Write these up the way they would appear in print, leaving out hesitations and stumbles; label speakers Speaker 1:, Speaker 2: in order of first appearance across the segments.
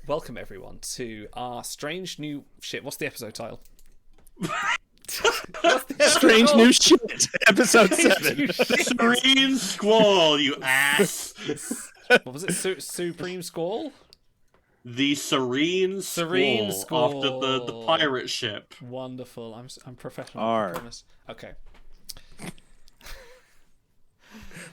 Speaker 1: Welcome everyone to our strange new shit. What's the episode title?
Speaker 2: Strange New Shit, episode 7.
Speaker 3: Serene Squall, you ass.
Speaker 1: What was it? Supreme Squall?
Speaker 3: The Serene Squall, after the pirate ship.
Speaker 1: Wonderful. I'm professional.
Speaker 2: R.
Speaker 1: I promise. Okay.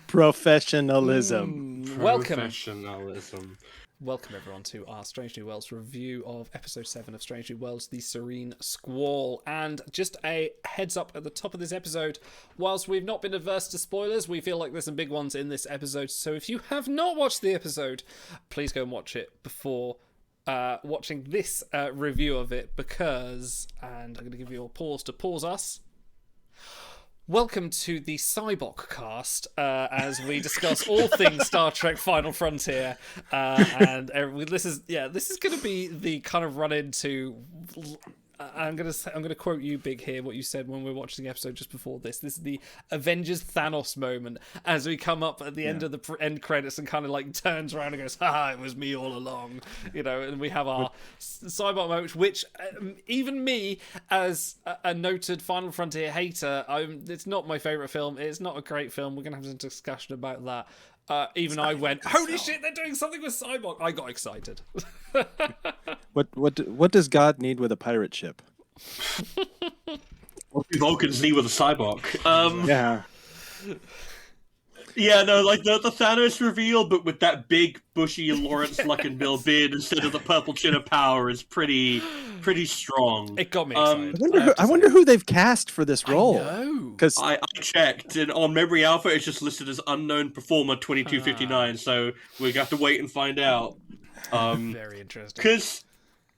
Speaker 2: Professionalism.
Speaker 3: Professionalism.
Speaker 1: Welcome everyone to our Strange New Worlds review of episode 7 of Strange New Worlds, the Serene Squall. And just a heads up at the top of this episode, whilst we've not been averse to spoilers, we feel like there's some big ones in this episode. So if you have not watched the episode, please go and watch it before watching this review of it, because, and I'm going to give you a pause to pause us. Welcome to the Cybok cast, as we discuss all things Star Trek Final Frontier, and this is going to be the kind of run into. I'm gonna quote you, Big, here, what you said when we were watching the episode just before this. This is the Avengers Thanos moment as we come up at the end of the end credits and kind of like turns around and goes, "Ha, it was me all along," you know. And we have our Cybok moment, which even me, as a noted Final Frontier hater, it's not my favorite film. It's not a great film. We're gonna have some discussion about that. Even I went, holy shit, they're doing something with Cybok. I got excited.
Speaker 2: What does God need with a pirate ship?
Speaker 3: What do Vulcans need with a Cybok?
Speaker 2: Yeah.
Speaker 3: Yeah, no, like the Thanos reveal, but with that big, bushy Lawrence Luckinbill beard instead of the purple chin of power is pretty strong.
Speaker 1: It got me excited.
Speaker 2: I wonder who they've cast for this role.
Speaker 1: Because
Speaker 3: I checked, and on Memory Alpha, it's just listed as unknown performer 2259. So we have to wait and find out.
Speaker 1: Very interesting.
Speaker 3: Because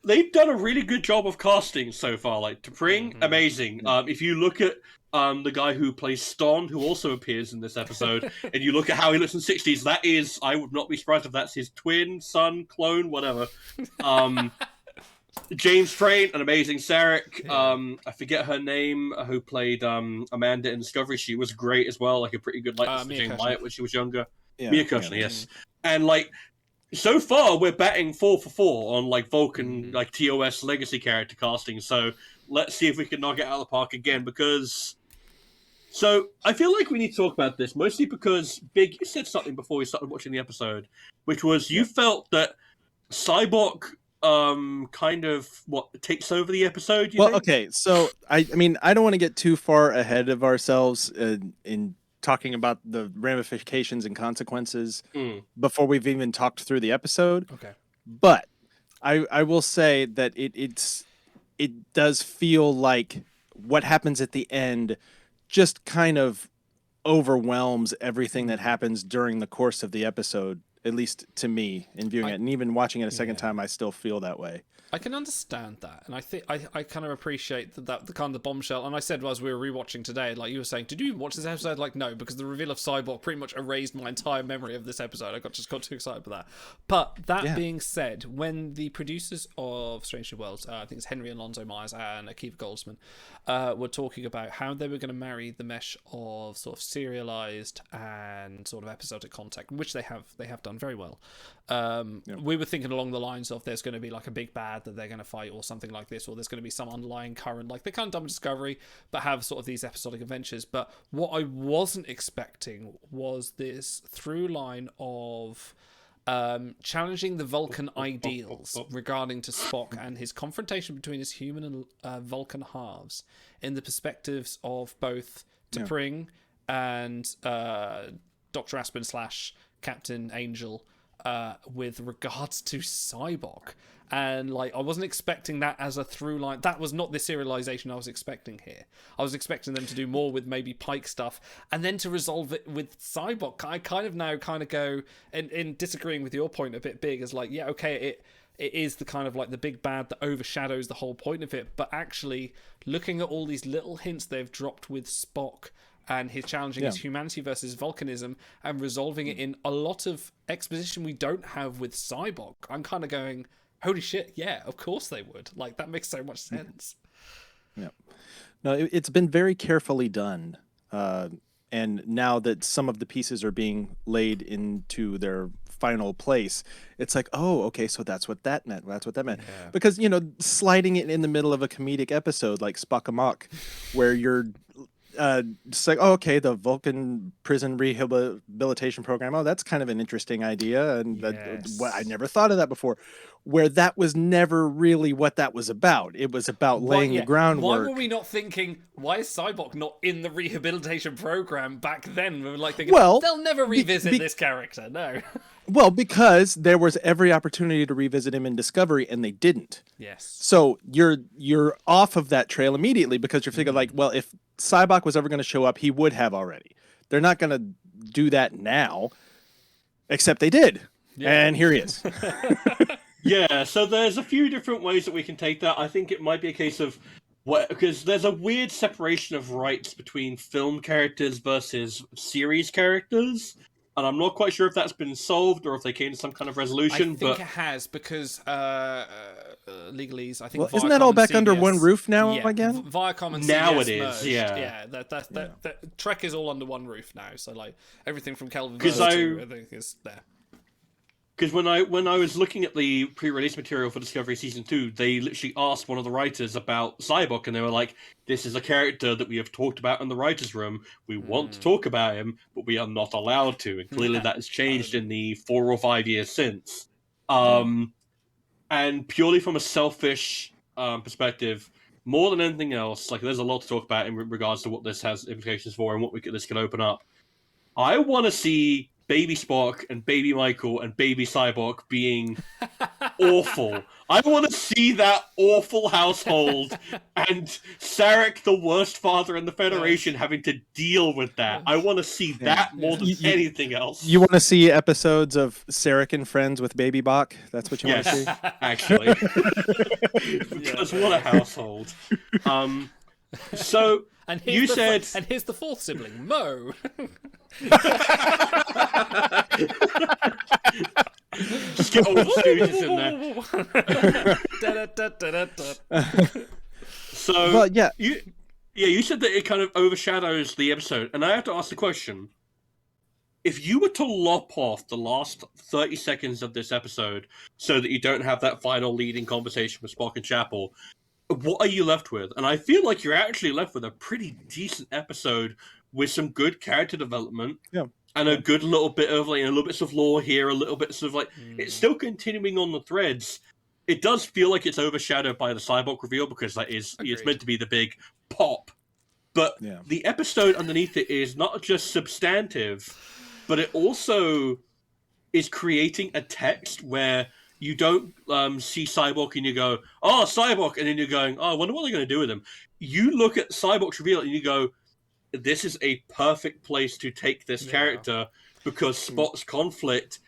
Speaker 3: they've done a really good job of casting so far. Like T'Pring, amazing. If you look at the guy who plays Ston, who also appears in this episode, and you look at how he looks in the 60s, that is, I would not be surprised if that's his twin, son, clone, whatever. James Train, an amazing Sarek. I forget her name, who played Amanda in Discovery. She was great as well, like a pretty good likeness to Jane Wyatt when she was younger.
Speaker 2: Yeah,
Speaker 3: Mia Kirshner, yes. And like, so far we're batting 4 for 4 on like Vulcan, like TOS legacy character casting. So let's see if we can knock it out of the park again, because. So I feel like we need to talk about this, mostly because Big, you said something before we started watching the episode, which was you felt that Cybok kind of takes over the episode. You think?
Speaker 2: Okay, so I mean I don't want to get too far ahead of ourselves in talking about the ramifications and consequences before we've even talked through the episode.
Speaker 1: Okay,
Speaker 2: but I will say that it does feel like what happens at the end just kind of overwhelms everything that happens during the course of the episode, at least to me in viewing it. And even watching it a second time, I still feel that way.
Speaker 1: I can understand that, and I think I kind of appreciate that the kind of the bombshell. And I said as we were rewatching today, like you were saying, did you watch this episode? Like, no, because the reveal of Cybok pretty much erased my entire memory of this episode. I just got too excited for that. But that being said, when the producers of Strange New Worlds, I think it's Henry Alonso Myers and Akiva Goldsman, were talking about how they were going to marry the mesh of sort of serialized and sort of episodic content, which they have done very well. We were thinking along the lines of there's going to be like a big bad that they're going to fight or something like this, or there's going to be some underlying current, like they kind of done with Discovery, but have sort of these episodic adventures. But what I wasn't expecting was this through line of challenging the Vulcan ideals regarding to Spock and his confrontation between his human and Vulcan halves in the perspectives of both T'Pring and Dr. Aspen / Captain Angel with regards to Cybok. And like I wasn't expecting that as a through line. That was not the serialization I was expecting here. I was expecting them to do more with maybe Pike stuff and then to resolve it with Cybok. I kind of now go in disagreeing with your point a bit, Big, as like, yeah, okay, it is the kind of like the big bad that overshadows the whole point of it, but actually looking at all these little hints they've dropped with Spock and his challenging his humanity versus volcanism and resolving it in a lot of exposition we don't have with Cybok, I'm kind of going, holy shit, yeah, of course they would. Like, that makes so much sense.
Speaker 2: Yeah. No, it's been very carefully done. And now that some of the pieces are being laid into their final place, it's like, oh, okay, so that's what that meant. That's what that meant.
Speaker 1: Yeah.
Speaker 2: Because, sliding it in the middle of a comedic episode like Spock Amok, where you're just like, oh, okay, the Vulcan prison rehabilitation program. Oh, that's kind of an interesting idea. And I never thought of that before. Where that was never really what that was about. It was about laying the groundwork.
Speaker 1: Why were we not thinking, why is Cybok not in the rehabilitation program back then? We were like thinking, they'll never revisit this character. No.
Speaker 2: Well, because there was every opportunity to revisit him in Discovery, and they didn't.
Speaker 1: Yes.
Speaker 2: So you're off of that trail immediately because you're thinking like, well, if Cybok was ever going to show up, he would have already. They're not going to do that now, except they did. Yeah. And here he is.
Speaker 3: Yeah, so there's a few different ways that we can take that. I think it might be a case of because there's a weird separation of rights between film characters versus series characters, and I'm not quite sure if that's been solved or if they came to some kind of resolution.
Speaker 1: I think it has because legalese. I think.
Speaker 2: Well, isn't that all back under one roof now again?
Speaker 1: Viacom and
Speaker 3: now
Speaker 1: CBS
Speaker 3: it is.
Speaker 1: Merged.
Speaker 3: Yeah.
Speaker 1: That Trek is all under one roof now. So like everything from Kelvin
Speaker 3: to
Speaker 1: I think is there.
Speaker 3: Because when I was looking at the pre-release material for Discovery Season 2, they literally asked one of the writers about Cybok, and they were like, this is a character that we have talked about in the writer's room. We want to talk about him, but we are not allowed to. And clearly that has changed in the 4 or 5 years since. And purely from a selfish perspective, more than anything else, like there's a lot to talk about in regards to what this has implications for and what this could open up. I want to see Baby Spock and Baby Michael and Baby Cybok being awful. I want to see that awful household and Sarek, the worst father in the Federation, having to deal with that. I want to see that more than anything else.
Speaker 2: You want to see episodes of Sarek and Friends with Baby Bach? That's what you want to see?
Speaker 3: Actually. Because what a household. So
Speaker 1: and
Speaker 3: you said...
Speaker 1: And here's the fourth sibling, Mo.
Speaker 3: Just get all the Stooges in there. So,
Speaker 2: well,
Speaker 3: you said that it kind of overshadows the episode, and I have to ask the question: if you were to lop off the last 30 seconds of this episode so that you don't have that final leading conversation with Spock and Chapel, what are you left with? And I feel like you're actually left with a pretty decent episode with some good character development.
Speaker 2: Yeah.
Speaker 3: And a good little bit of like a little bits of lore here, a little bits of like it's still continuing on the threads. It does feel like it's overshadowed by the Cybok reveal because it's meant to be the big pop. But the episode underneath it is not just substantive, but it also is creating a text where you don't see Cybok and you go, oh, Cybok, and then you're going, oh, I wonder what they're going to do with him. You look at Cybok's reveal and you go, this is a perfect place to take this character because Spock's conflict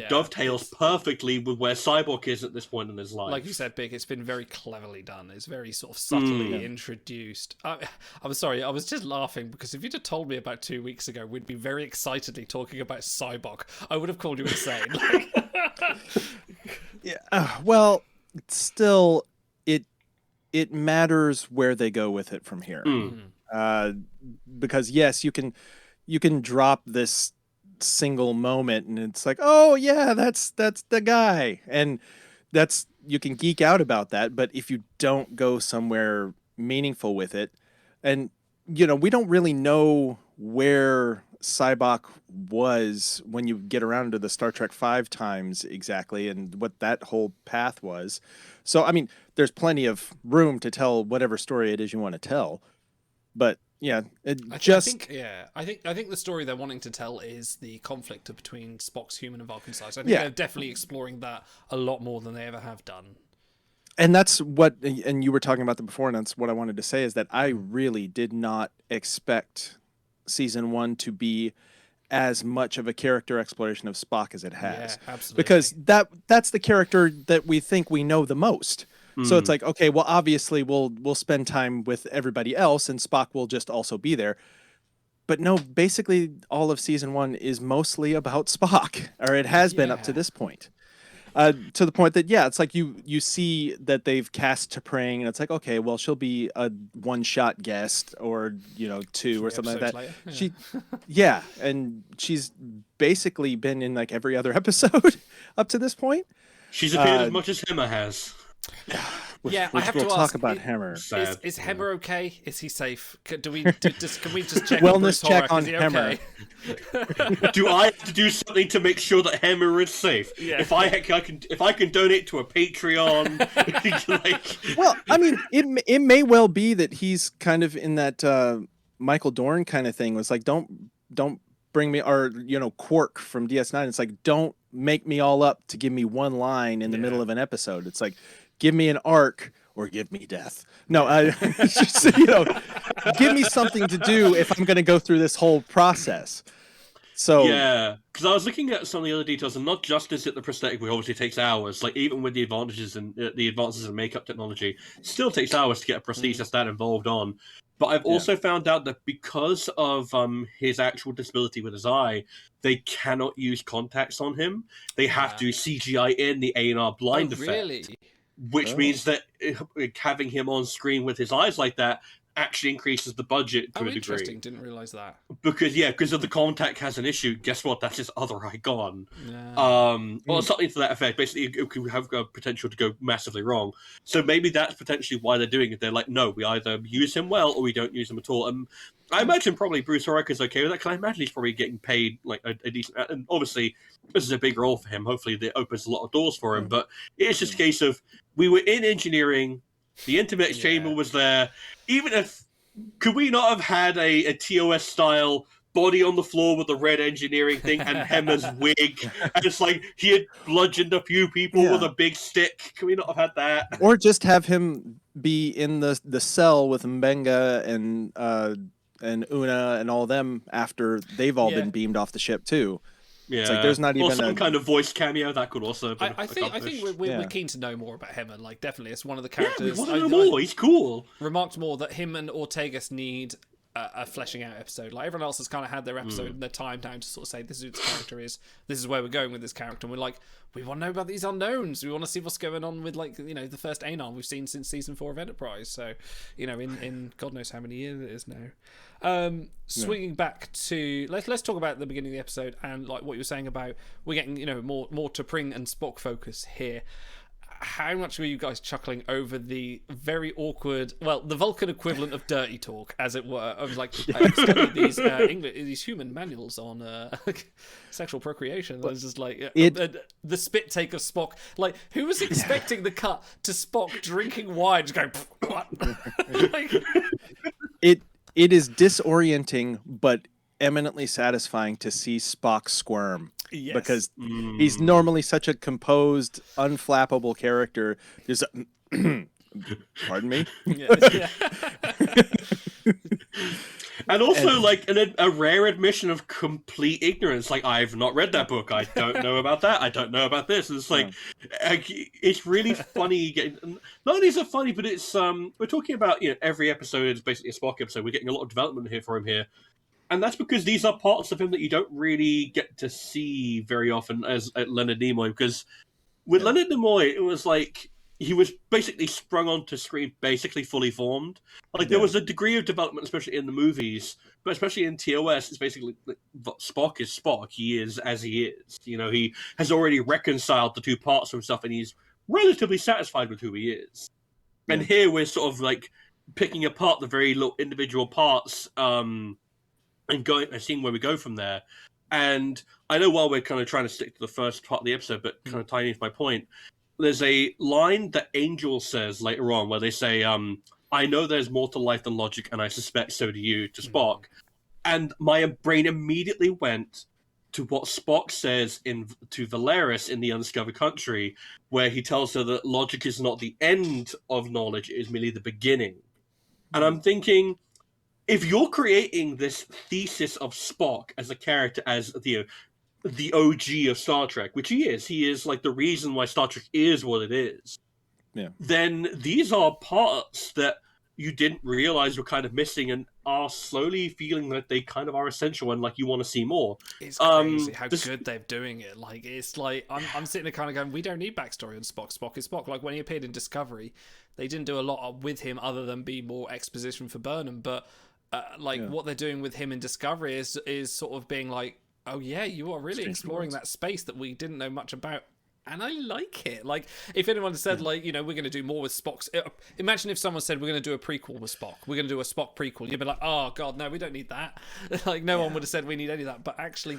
Speaker 3: dovetails perfectly with where Cybok is at this point in his life.
Speaker 1: Like you said, Big, it's been very cleverly done. It's very sort of subtly introduced. I'm sorry, I was just laughing because if you'd have told me about 2 weeks ago we'd be very excitedly talking about Cybok, I would have called you insane.
Speaker 2: Well, still, it matters where they go with it from here. Because yes, you can drop this single moment and it's like, oh yeah, that's the guy, and you can geek out about that. But if you don't go somewhere meaningful with it, and we don't really know where Cybok was when you get around to the Star Trek V times exactly, and what that whole path was. So I mean, there's plenty of room to tell whatever story it is you want to tell. But I think the story they're wanting to tell is the conflict between Spock's human and Vulcan sides. I think they're definitely exploring that a lot more than they ever have done. And that's what, and you were talking about that before, and that's what I wanted to say, is that I really did not expect season 1 to be as much of a character exploration of Spock as it has. Yeah, absolutely. Because that's the character that we think we know the most. So it's like, okay, well, obviously we'll spend time with everybody else and Spock will just also be there. But no, basically all of season 1 is mostly about Spock, or it has been up to this point. To the point that it's like you see that they've cast T'Pring, and it's like, okay, well, she'll be a one-shot guest, or 2 or something like that.
Speaker 1: Later. Yeah.
Speaker 2: And she's basically been in like every other episode up to this point.
Speaker 3: She's appeared as much as Hemmer has.
Speaker 2: Which
Speaker 1: I have
Speaker 2: we'll
Speaker 1: to
Speaker 2: talk
Speaker 1: ask,
Speaker 2: about Hemmer.
Speaker 1: Is Hemmer okay? Is he safe? Can we just check
Speaker 2: wellness check
Speaker 1: Horak?
Speaker 2: on
Speaker 1: Is he
Speaker 2: Hemmer?
Speaker 1: Okay?
Speaker 3: Do I have to do something to make sure that Hemmer is safe?
Speaker 1: Yeah.
Speaker 3: If I can donate to a Patreon,
Speaker 2: Well, I mean, it may well be that he's kind of in that Michael Dorn kind of thing. Was like, don't bring me, or Quark from DS9. It's like, don't make me all up to give me one line in the middle of an episode. It's like, give me an arc or give me death. No, it's just, give me something to do if I'm going to go through this whole process. So
Speaker 3: yeah, because I was looking at some of the other details, and not just is it the prosthetic, which obviously takes hours. Like even with the advantages and the advances in makeup technology, it still takes hours to get a prosthesis that involved on. But I've also found out that because of his actual disability with his eye, they cannot use contacts on him. They have to CGI in the A&R blind effect.
Speaker 1: Really?
Speaker 3: Which means that having him on screen with his eyes like that actually increases the budget to a degree.
Speaker 1: Interesting. Didn't realize that.
Speaker 3: Because of the contact has an issue. Guess what? That's his other eye gone.
Speaker 1: Yeah.
Speaker 3: Or something to that effect. Basically, it could have a potential to go massively wrong. So maybe that's potentially why they're doing it. They're like, no, we either use him well or we don't use him at all. And I imagine probably Bruce Horak is okay with that, because I imagine he's probably getting paid like a decent. And obviously, this is a big role for him. Hopefully, it opens a lot of doors for him. But it's just a case of, we were in engineering, the Intermix chamber was there. Even if, could we not have had a TOS style body on the floor with the red engineering thing and Hemmer's wig? And it's like he had bludgeoned a few people with a big stick. Can we not have had that?
Speaker 2: Or just have him be in the cell with Mbenga and Una and all them after they've all been beamed off the ship too.
Speaker 3: Yeah,
Speaker 2: it's like there's not even
Speaker 3: some kind of voice cameo that could also.
Speaker 1: I think we're keen to know more about Hemmer. Like, definitely, it's one of the characters.
Speaker 3: Yeah, we want to know more. He's cool.
Speaker 1: Remarked more that him and Ortegas need a fleshing out episode. Like, everyone else has kind of had their episode and their time down to sort of say, this is who this character is. This is where we're going with this character. And we're like, we want to know about these unknowns. We want to see what's going on with, like, the first Anon we've seen since season 4 of Enterprise. So, in God knows how many years it is now. Swinging back to let's talk about the beginning of the episode and like what you were saying about we're getting more T'Pring and Spock focus here. How much were you guys chuckling over the very awkward, the Vulcan equivalent of dirty talk, as it were? I was like, I studied these human manuals on sexual procreation. And I was just like, the spit take of Spock. Like, who was expecting the cut to Spock drinking wine, just going, what?
Speaker 2: It is disorienting, but eminently satisfying to see Spock squirm.
Speaker 1: Yes.
Speaker 2: Because he's normally such a composed, unflappable character. There's pardon me?
Speaker 1: Yeah.
Speaker 3: And also, like, a rare admission of complete ignorance. Like, I've not read that book. I don't know about that. I don't know about this. And it's like, it's really funny. Not only is it funny, but it's we're talking about every episode is basically a Spock episode. We're getting a lot of development here for him here, and that's because these are parts of him that you don't really get to see very often as at Leonard Nimoy. Because with Leonard Nimoy, it was like, he was basically sprung onto screen, basically fully formed. Like, there was a degree of development, especially in the movies, but especially in TOS, it's basically, Spock is Spock. He is as he is. He has already reconciled the two parts of himself, and he's relatively satisfied with who he is. Yeah. And here we're sort of, like, picking apart the very little individual parts, and seeing where we go from there. And I know while we're kind of trying to stick to the first part of the episode, but kind of tying into my point, there's a line that Angel says later on where they say, I know there's more to life than logic, and I suspect so do you, to Spock. And my brain immediately went to what Spock says to Valeris in The Undiscovered Country, where he tells her that logic is not the end of knowledge, it is merely the beginning. And I'm thinking, if you're creating this thesis of Spock as a character, as the OG of Star Trek, which he is like the reason why Star Trek is what it is, then these are parts that you didn't realize were kind of missing and are slowly feeling that they kind of are essential and like you want to see more.
Speaker 1: It's crazy how good they're doing it. Like, it's like I'm sitting there kind of going, we don't need backstory on Spock. Spock is Spock. Like when he appeared in Discovery, they didn't do a lot with him other than be more exposition for Burnham. But what they're doing with him in Discovery is sort of being like, oh yeah, you are really exploring that space that we didn't know much about. And I like it. Like, if anyone said, like, we're going to do more with Spock's... Imagine if someone said, we're going to do a prequel with Spock. We're going to do a Spock prequel. You'd be like, oh, God, no, we don't need that. Like, no one would have said we need any of that. But actually,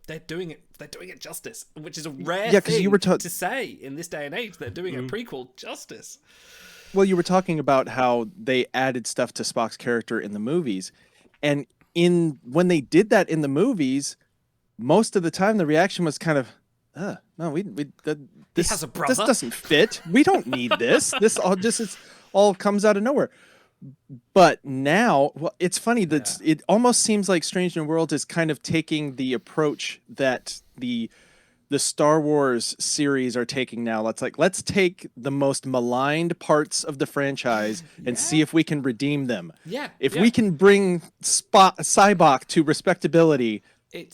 Speaker 1: they're doing it. They're doing it justice, which is a rare thing to say in this day and age. They're doing a prequel justice.
Speaker 2: Well, you were talking about how they added stuff to Spock's character in the movies. And when they did that in the movies, most of the time the reaction was kind of, no, this
Speaker 1: has a brother.
Speaker 2: This doesn't fit. We don't need this. This all comes out of nowhere. But now, well, it's funny that it almost seems like Strange New Worlds is kind of taking the approach that the Star Wars series are taking now. Let's take the most maligned parts of the franchise and see if we can redeem them. If we can bring Cybok to respectability,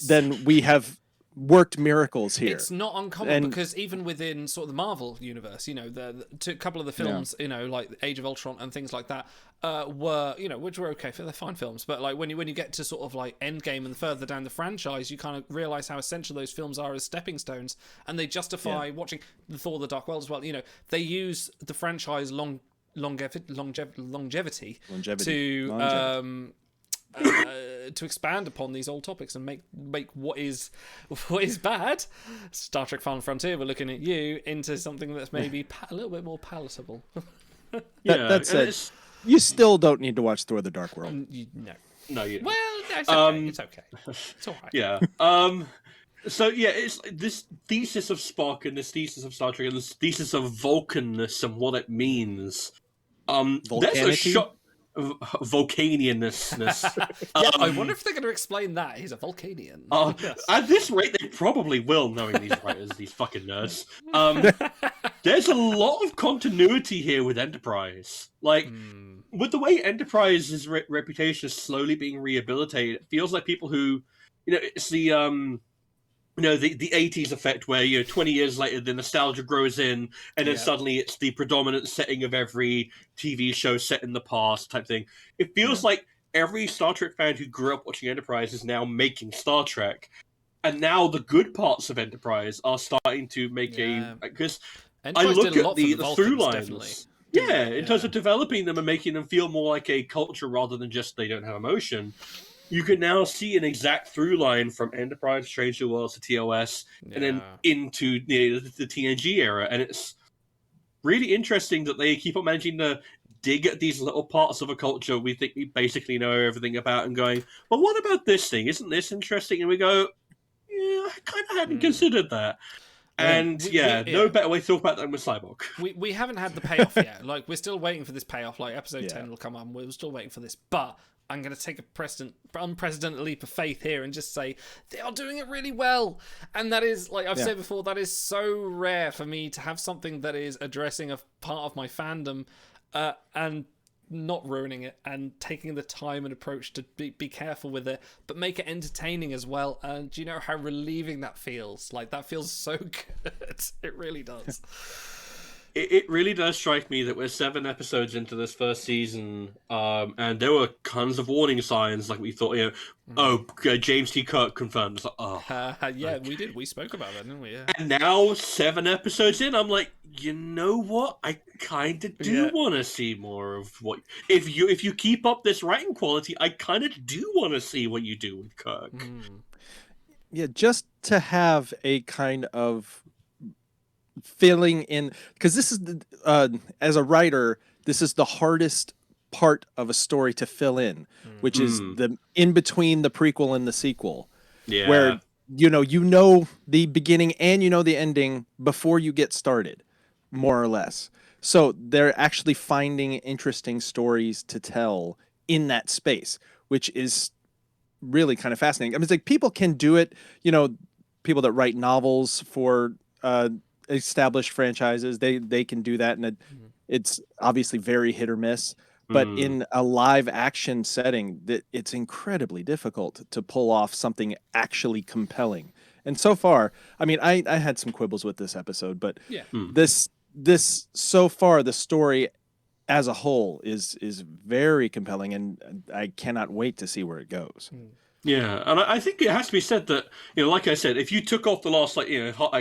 Speaker 2: then we have worked miracles here.
Speaker 1: It's not uncommon because even within sort of the Marvel universe, a couple of the films, like Age of Ultron and things like that, were, which were okay, they're fine films, but like when you get to sort of like Endgame and further down the franchise, you kind of realize how essential those films are as stepping stones, and they justify watching the Thor: The Dark World as well. They use the franchise longevity to expand upon these old topics and make what is bad, Star Trek Final Frontier, we're looking at you, into something that's maybe a little bit more palatable.
Speaker 2: That's it. You still don't need to watch Thor: The Dark World.
Speaker 3: No, you don't.
Speaker 1: Well, it's okay. It's okay. It's all right.
Speaker 3: Yeah. So yeah, it's this thesis of Spock and this thesis of Star Trek and this thesis of Vulcanness and what it means. There's a shot. Vulcanianness.
Speaker 1: I wonder if they're going to explain that. He's a Vulcanian.
Speaker 3: Yes. At this rate, they probably will, knowing these writers, these fucking nerds. There's a lot of continuity here with Enterprise. Like, with the way Enterprise's reputation is slowly being rehabilitated, it feels like people who, it's the the 80s effect where, 20 years later, the nostalgia grows in, and then suddenly it's the predominant setting of every TV show set in the past type thing. It feels like every Star Trek fan who grew up watching Enterprise is now making Star Trek. And now the good parts of Enterprise are starting to make because I look at the through lines. Definitely. In terms of developing them and making them feel more like a culture rather than just they don't have emotion. You can now see an exact through line from Enterprise, Strange New Worlds to TOS, and then into the TNG era. And it's really interesting that they keep on managing to dig at these little parts of a culture we think we basically know everything about and going, well, what about this thing? Isn't this interesting? And we go, I kind of hadn't considered that. And no better way to talk about that than with Cyborg.
Speaker 1: We haven't had the payoff yet. Like, we're still waiting for this payoff. Like, episode 10 will come on. We're still waiting for this. But I'm going to take a unprecedented leap of faith here and just say they are doing it really well. And that is, like I've said before, that is so rare for me to have something that is addressing a part of my fandom and not ruining it and taking the time and approach to be careful with it, but make it entertaining as well. And do you know how relieving that feels? Like, that feels so good. It really does.
Speaker 3: It really does strike me that we're 7 episodes into this first season, and there were tons of warning signs. Like we thought, James T. Kirk confirmed. It's like,
Speaker 1: we did. We spoke about that, didn't we? Yeah.
Speaker 3: And now 7 episodes in, I'm like, you know what? I kind of do want to see more of what. If you keep up this writing quality, I kind of do want to see what you do with Kirk.
Speaker 2: Yeah, just to have a kind of filling in, because this is as a writer, this is the hardest part of a story to fill in, which is the in between the prequel and the sequel, where you know the beginning and the ending before you get started, more or less. So they're actually finding interesting stories to tell in that space, which is really kind of fascinating. I mean, it's like people can do it, people that write novels for established franchises, they can do that, and it's obviously very hit or miss. but in a live action setting, that it's incredibly difficult to pull off something actually compelling. And so far, I mean, I had some quibbles with this episode, but
Speaker 1: Yeah.
Speaker 2: this so far, the story as a whole is very compelling, and I cannot wait to see where it goes.
Speaker 3: Yeah, and I think it has to be said that, like I said, if you took off the last, like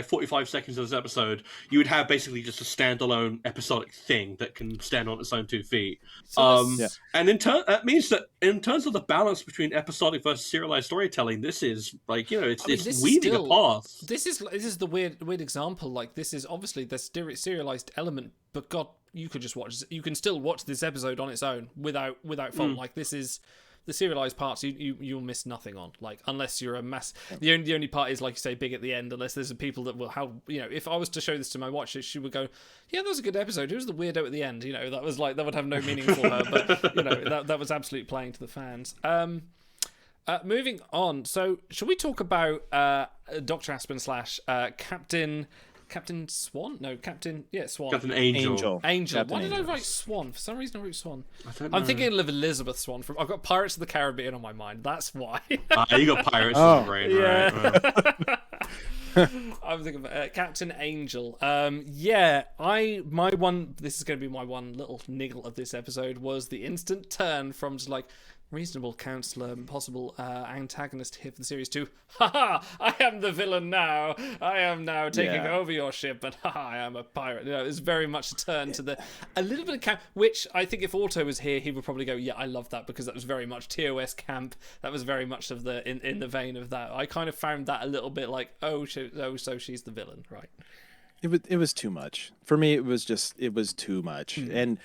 Speaker 3: 45 seconds of this episode, you would have basically just a standalone episodic thing that can stand on its own 2 feet. And that means that in terms of the balance between episodic versus serialized storytelling, this is like, it's weaving a path.
Speaker 1: This is the weird example. Like, this is obviously the serialized element, but God, you can still watch this episode on its own without fault. Like, this is the serialized parts you'll miss nothing on, like, unless you're a mass. The only part is, like you say, big at the end, unless there's people that will if I was to show this to my watch, she would go, yeah, that was a good episode, who's the weirdo at the end, that was like, that would have no meaning for her, but that was absolutely playing to the fans. Moving on, so should we talk about Dr. Aspen / Captain Swan? No, Swan.
Speaker 3: Captain Angel.
Speaker 1: Captain Why did I write Swan? For some reason I wrote Swan. I'm thinking of Elizabeth Swan. I've got Pirates of the Caribbean on my mind. That's why.
Speaker 3: You got Pirates on the brain,
Speaker 1: right? I'm thinking of Captain Angel. This is going to be my one little niggle of this episode, was the instant turn from just like reasonable counselor, possible antagonist here for the series to, haha, I am the villain now. I am now taking over your ship, but haha, I am a pirate. It's very much a turn to a little bit of camp, which I think if Auto was here, he would probably go, yeah, I love that, because that was very much TOS camp. That was very much of in the vein of that. I kind of found that a little bit like, so she's the villain, right?
Speaker 2: It was too much for me. It was too much, and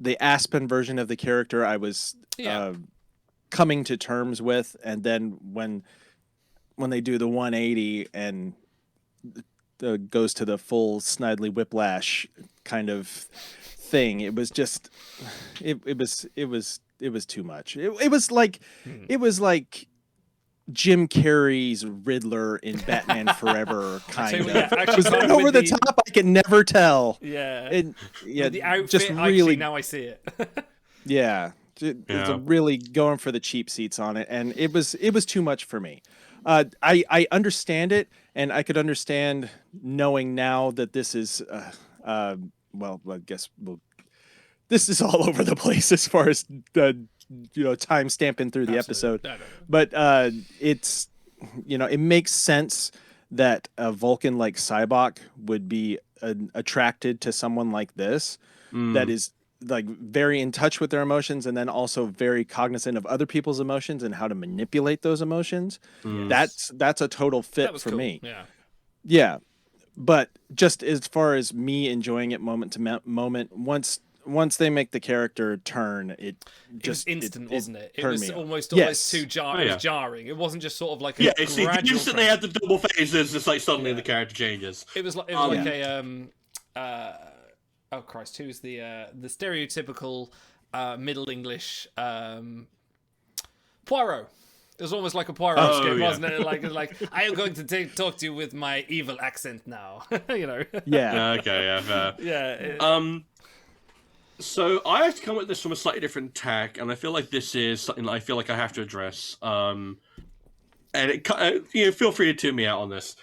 Speaker 2: the Aspen version of the character I was coming to terms with, and then when they do the 180 and goes to the full Snidely Whiplash kind of thing, it was just it was too much. It was like Jim Carrey's Riddler in Batman Forever, kind of. It was over the top. I can never tell.
Speaker 1: Yeah. The outfit,
Speaker 2: just really.
Speaker 1: Now I see it.
Speaker 2: It's really going for the cheap seats on it, and it was too much for me. I understand it, and I could understand knowing now that this is, I guess this is all over the place as far as the. Time stamping through the episode, but it's it makes sense that a Vulcan like Cybok would be attracted to someone like this that is like very in touch with their emotions, and then also very cognizant of other people's emotions and how to manipulate those emotions. That's a total fit for me. Yeah, but just as far as me enjoying it moment to moment, once they make the character turn, it was
Speaker 1: instant, wasn't it? It was almost too jarring. It wasn't just sort of like a gradual.
Speaker 3: You instantly had the double phases. Just like suddenly the character changes.
Speaker 1: It was like oh Christ, who's the stereotypical Middle English Poirot? It was almost like a Poirot skit, wasn't it? Like I am going to talk to you with my evil accent now.
Speaker 2: Yeah.
Speaker 3: Okay. Yeah. Fair.
Speaker 1: Yeah.
Speaker 3: So I have to come at this from a slightly different tack, and I feel like this is something that I feel like I have to address. And feel free to tune me out on this.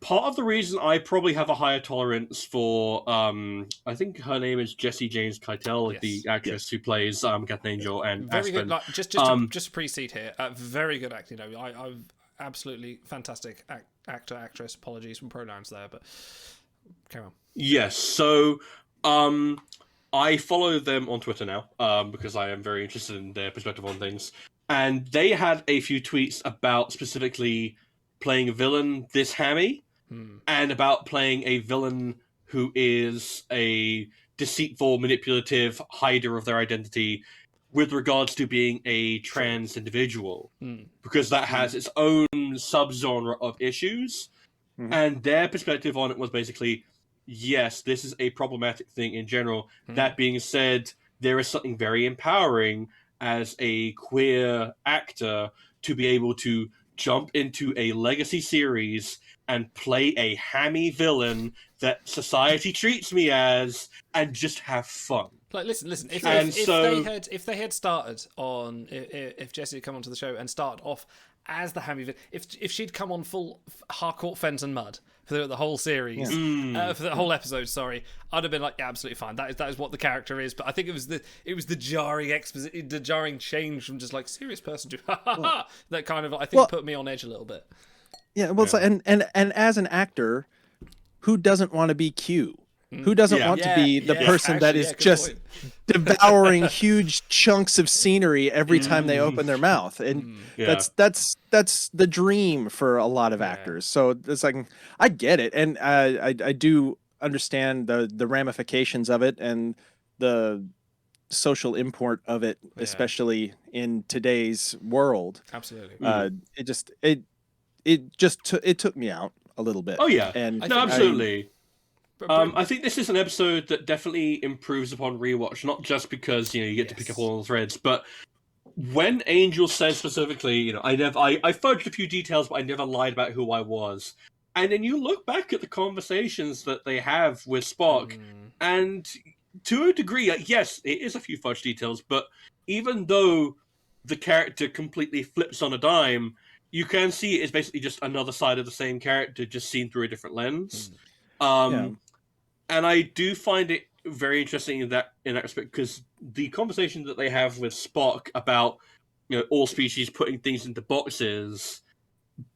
Speaker 3: Part of the reason I probably have a higher tolerance for, I think her name is Jessie James Keitel, the actress who plays Captain Angel and
Speaker 1: very
Speaker 3: Aspen.
Speaker 1: good. Just to precede here, very good acting. I've absolutely fantastic actor, actress. Apologies for pronouns there, but carry on.
Speaker 3: Yes. So, I follow them on Twitter now because I am very interested in their perspective on things. And they had a few tweets about specifically playing a villain this hammy and about playing a villain who is a deceitful, manipulative hider of their identity with regards to being a trans individual. Because that has its own subgenre of issues. And their perspective on it was basically, yes, this is a problematic thing in general. That being said, there is something very empowering as a queer actor to be able to jump into a legacy series and play a hammy villain that society treats me as, and just have fun.
Speaker 1: Like, listen. If they had started on, if Jessie had come onto the show and started off as the hammy villain, if she'd come on full Harcourt, Fens and Mud for the whole series, for the whole episode, sorry, I'd have been like, yeah, absolutely fine. That is what the character is. But I think it was the jarring the jarring change from just like serious person to that kind of, I think, put me on edge a little bit.
Speaker 2: Yeah, well, it's like, and as an actor, who doesn't want to be Q? Who doesn't want to be the person that is just devouring huge chunks of scenery every time they open their mouth? And that's the dream for a lot of actors. So it's like, I get it, and I do understand the ramifications of it and the social import of it, especially in today's world.
Speaker 1: Absolutely.
Speaker 2: It took me out a little bit.
Speaker 3: Oh yeah,
Speaker 2: and
Speaker 3: no, absolutely. I think this is an episode that definitely improves upon rewatch, not just because you get to pick up all the threads, but when Angel says specifically, I fudged a few details, but I never lied about who I was. And then you look back at the conversations that they have with Spock, and to a degree, yes, it is a few fudge details, but even though the character completely flips on a dime, you can see it is basically just another side of the same character, just seen through a different lens. And I do find it very interesting in that respect, because the conversation that they have with Spock about all species putting things into boxes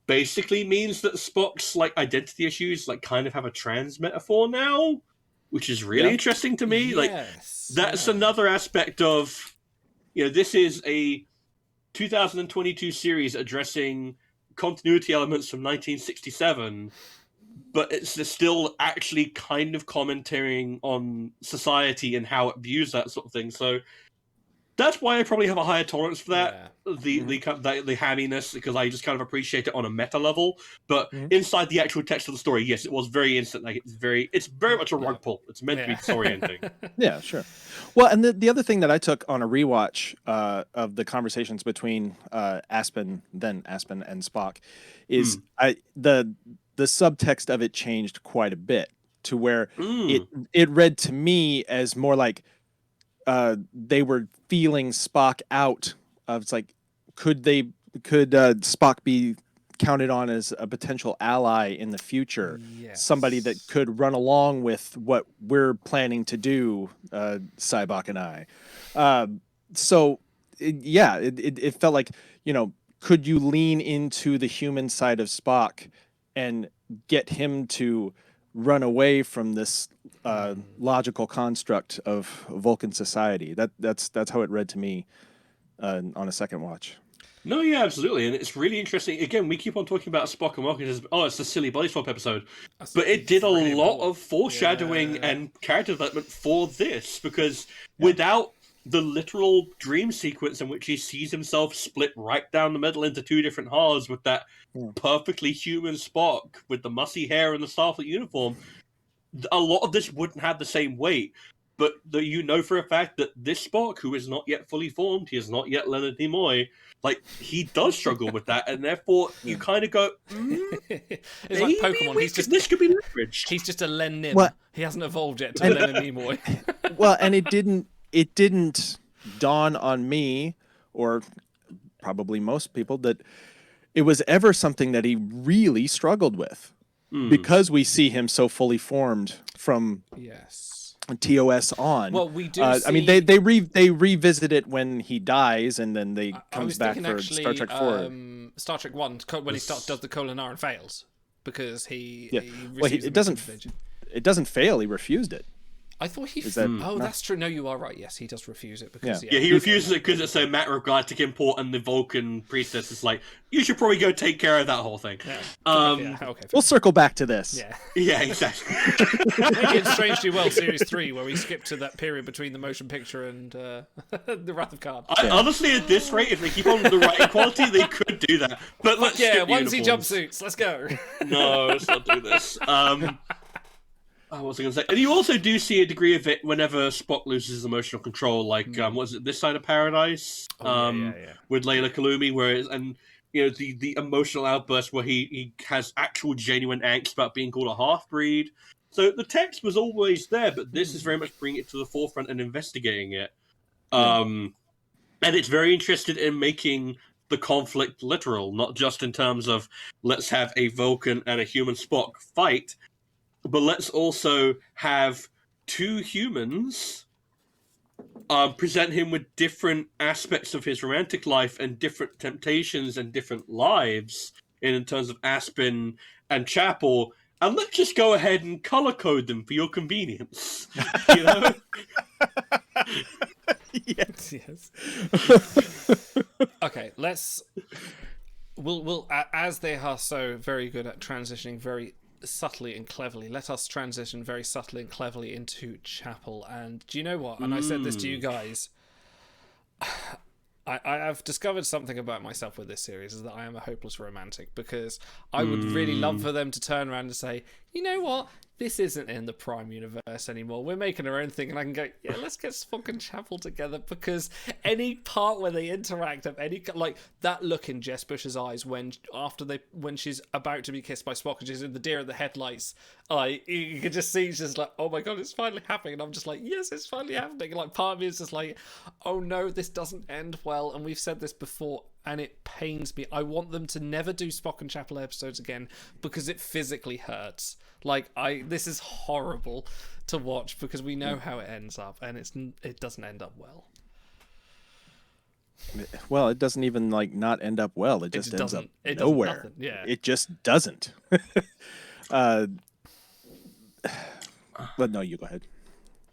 Speaker 3: basically means that Spock's identity issues kind of have a trans metaphor now, which is really interesting to me. That's another aspect of this is a 2022 series addressing continuity elements from 1967. But it's still actually kind of commentating on society and how it views that sort of thing. So that's why I probably have a higher tolerance for that, the hamminess, because I just kind of appreciate it on a meta level. But inside the actual text of the story, yes, it was very instant. It's very much a rug pull. It's meant to be disorienting.
Speaker 2: Yeah, sure. Well, and the other thing that I took on a rewatch of the conversations between Aspen and Spock is the subtext of it changed quite a bit to where it read to me as more like they were feeling Spock out of, it's like, could Spock be counted on as a potential ally in the future? Somebody that could run along with what we're planning to do, Cybok and I. It felt like, could you lean into the human side of Spock and get him to run away from this logical construct of Vulcan society? That's how it read to me on a second watch.
Speaker 3: No, yeah, absolutely, and it's really interesting. Again, we keep on talking about Spock and Welcome as, it's a silly body swap episode, but it did a lot of foreshadowing and character development for this, because without the literal dream sequence in which he sees himself split right down the middle into two different halves with that perfectly human Spock with the mussy hair and the Starfleet uniform, a lot of this wouldn't have the same weight. But for a fact that this Spock, who is not yet fully formed, he is not yet Leonard Nimoy, he does struggle with that, and therefore you kind of go,
Speaker 1: it's like Pokemon.
Speaker 3: This could be leveraged.
Speaker 1: He's just a Len Nim.
Speaker 2: Well,
Speaker 1: he hasn't evolved yet to Leonard Nimoy.
Speaker 2: Well, and it didn't dawn on me, or probably most people, that it was ever something that he really struggled with, because we see him so fully formed from TOS on.
Speaker 1: Well, we do.
Speaker 2: I mean, they revisit it when he dies, and then they comes back for Star Trek 4.
Speaker 1: Star Trek 1 when he does the Kolinar and fails because he
Speaker 2: it doesn't fail. He refused it.
Speaker 1: I thought he... that's true. No, you are right. Yes, he does refuse it. Because
Speaker 3: he refuses it because it's a matter of galactic import, and the Vulcan priestess is like, you should probably go take care of that whole thing.
Speaker 2: Okay, we'll circle back to this.
Speaker 3: Yeah, exactly.
Speaker 1: Maybe it's Strangely Well Series 3, where we skip to that period between the motion picture and the Wrath of Khan.
Speaker 3: Honestly, at this rate, if they keep on the writing quality, they could do that. But let's skip
Speaker 1: onesie
Speaker 3: uniforms.
Speaker 1: jumpsuits. Let's go.
Speaker 3: No, let's not do this. What was I going to say? And you also do see a degree of it whenever Spock loses his emotional control, like, what is it, This Side of Paradise? With Layla Kalumi, and the emotional outburst where he has actual genuine angst about being called a half-breed. So the text was always there, but this is very much bringing it to the forefront and investigating it. And it's very interested in making the conflict literal, not just in terms of let's have a Vulcan and a human Spock fight, but let's also have two humans present him with different aspects of his romantic life and different temptations and different lives in terms of Aspen and Chapel, and let's just go ahead and color code them for your convenience. You know?
Speaker 1: Yes. Okay, we'll as they are so very good at transitioning very subtly and cleverly, let us transition very subtly and cleverly into Chapel. And do you know what? And I said this to you guys. I have discovered something about myself with this series, is that I am a hopeless romantic, because I would really love for them to turn around and say, you know what? This isn't in the Prime universe anymore. We're making our own thing. And I can go, yeah, let's get Spock and Chapel together, because any part where they interact of any, like that look in Jess Bush's eyes when she's about to be kissed by Spock and she's in the deer in the headlights, you can just see she's just like, oh my God, it's finally happening. And I'm just like, yes, it's finally happening. And like part of me is just like, oh no, this doesn't end well. And we've said this before, and it pains me. I want them to never do Spock and Chapel episodes again, because it physically hurts. Like, this is horrible to watch, because we know how it ends up, and it doesn't end up well.
Speaker 2: Well, it doesn't even not end up well. It just ends up nowhere.
Speaker 1: Yeah,
Speaker 2: it just doesn't. But no, you go ahead.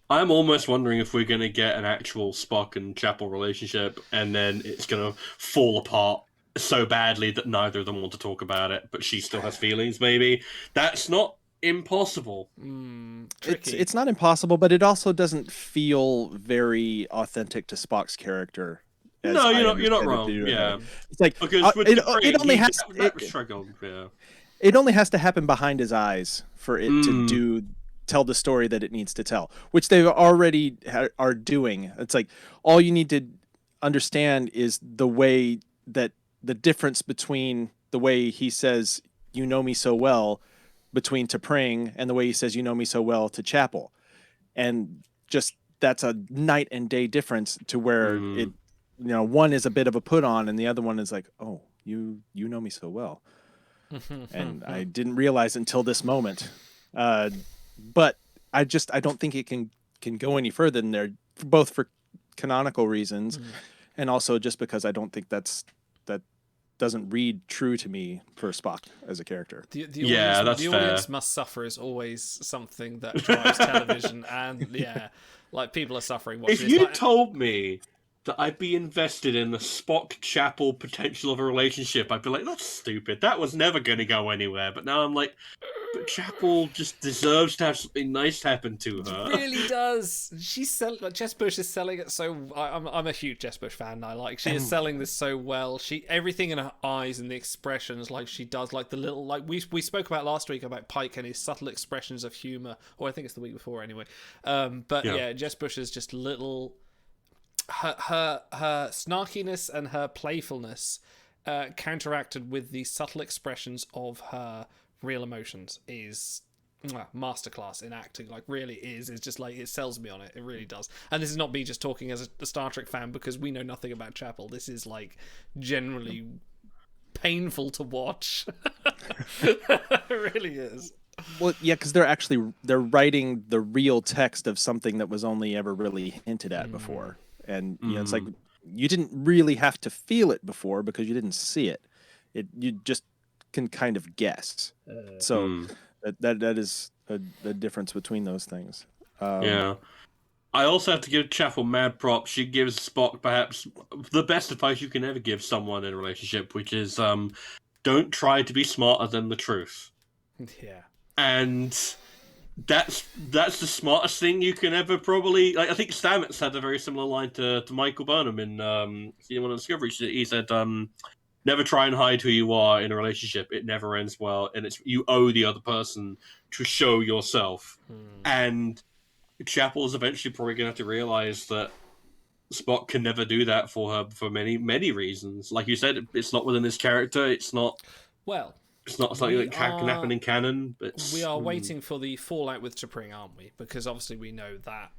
Speaker 3: I'm almost wondering if we're going to get an actual Spock and Chapel relationship, and then it's going to fall apart so badly that neither of them want to talk about it, but she still has feelings, maybe. That's not impossible.
Speaker 2: It's not impossible, but it also doesn't feel very authentic to Spock's character.
Speaker 3: No, you're not wrong. Yeah,
Speaker 2: it's like
Speaker 3: because
Speaker 2: it only has it only has to happen behind his eyes for it to tell the story that it needs to tell, which they already are doing. It's like all you need to understand is the way that the difference between the way he says "you know me so well" between T'Pring and the way he says "you know me so well" to Chapel, and just that's a night and day difference to where it, one is a bit of a put on and the other one is like, oh, you know me so well, and I didn't realize until this moment. But I don't think it can go any further than there, both for canonical reasons and also just because I don't think that doesn't read true to me for Spock as a character.
Speaker 1: The audience must suffer is always something that drives television, and like people are suffering watching.
Speaker 3: If you told me that I'd be invested in the Spock Chapel potential of a relationship, I'd be like, that's stupid. That was never going to go anywhere. But now I'm like, but Chapel just deserves to have something nice happen to her.
Speaker 1: It really does. Jess Bush is selling it so. I'm a huge Jess Bush fan now. She is selling this so well. Everything in her eyes and the expressions, she does, the little we spoke about last week about Pike and his subtle expressions of humor, or I think it's the week before anyway. Jess Bush is just little. Her snarkiness and her playfulness counteracted with the subtle expressions of her real emotions is masterclass in acting. Really is. It's just it sells me on it. It really does. And this is not me just talking as a Star Trek fan, because we know nothing about Chapel. This is generally painful to watch. It really is.
Speaker 2: Well, yeah, because they're writing the real text of something that was only ever really hinted at before. And it's like you didn't really have to feel it before because you didn't see it. You just can kind of guess. So that is the difference between those things.
Speaker 3: I also have to give Chapel mad props. She gives Spock perhaps the best advice you can ever give someone in a relationship, which is don't try to be smarter than the truth.
Speaker 1: Yeah.
Speaker 3: And that's the smartest thing you can ever probably. I think Stamets had a very similar line to Michael Burnham in Season 1 of Discovery. He said, never try and hide who you are in a relationship. It never ends well, and you owe the other person to show yourself. And Chapel is eventually probably going to have to realize that Spock can never do that for her for many reasons. Like you said, it's not within his character. It's not.
Speaker 1: Well,
Speaker 3: It's not something that can happen in canon. But
Speaker 1: we are waiting for the fallout with T'Pring, aren't we? Because obviously we know that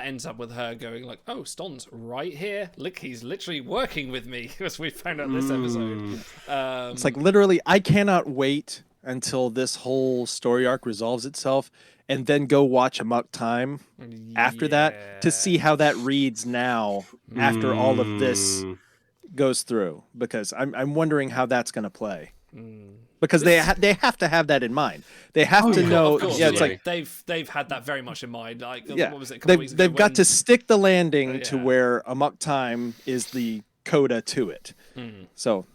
Speaker 1: ends up with her going like, "Oh, Ston's right here. Look, he's literally working with me," as we found out this episode.
Speaker 2: It's like literally, I cannot wait until this whole story arc resolves itself, and then go watch Amok Time after that to see how that reads now after all of this goes through. Because I'm wondering how that's going to play. Because they have to have that in mind. They have to know.
Speaker 1: Of course,
Speaker 2: it's like
Speaker 1: they've had that very much in mind. Like,
Speaker 2: yeah,
Speaker 1: what was it? A couple weeks ago
Speaker 2: they've got
Speaker 1: when-
Speaker 2: to stick the landing to where Amok Time is the coda to it. So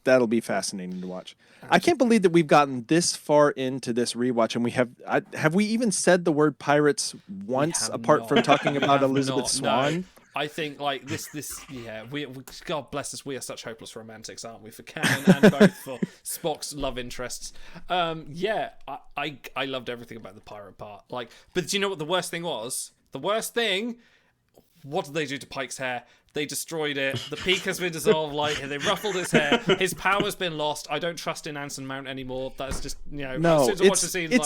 Speaker 2: that'll be fascinating to watch. I can't believe that we've gotten this far into this rewatch, and we have we even said the word pirates once, apart from talking about Elizabeth Swann?
Speaker 1: No. I think like this we God bless us, we are such hopeless romantics, aren't we, for canon and both for Spock's love interests. I loved everything about the pirate part. Like, but do you know what the worst thing was? The worst thing, what did they do to Pike's hair? They destroyed it. The peak has been dissolved. Like, they ruffled his hair. His power's been lost. I don't trust in Anson Mount anymore. That's just, as soon as I watch the scene,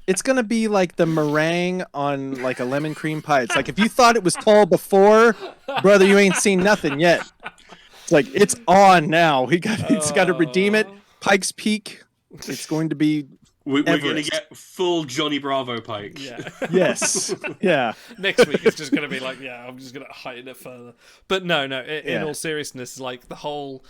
Speaker 2: it's gonna be like the meringue on like a lemon cream pie. It's like if you thought it was tall before, brother, you ain't seen nothing yet. It's like it's on now. He's got to redeem it. Pike's Peak. It's going to be.
Speaker 3: We're going to get full Johnny Bravo Pike.
Speaker 1: Yeah.
Speaker 2: Yes. Yeah.
Speaker 1: Next week it's just going to be like, I'm just going to heighten it further. But no. In all seriousness, like the whole.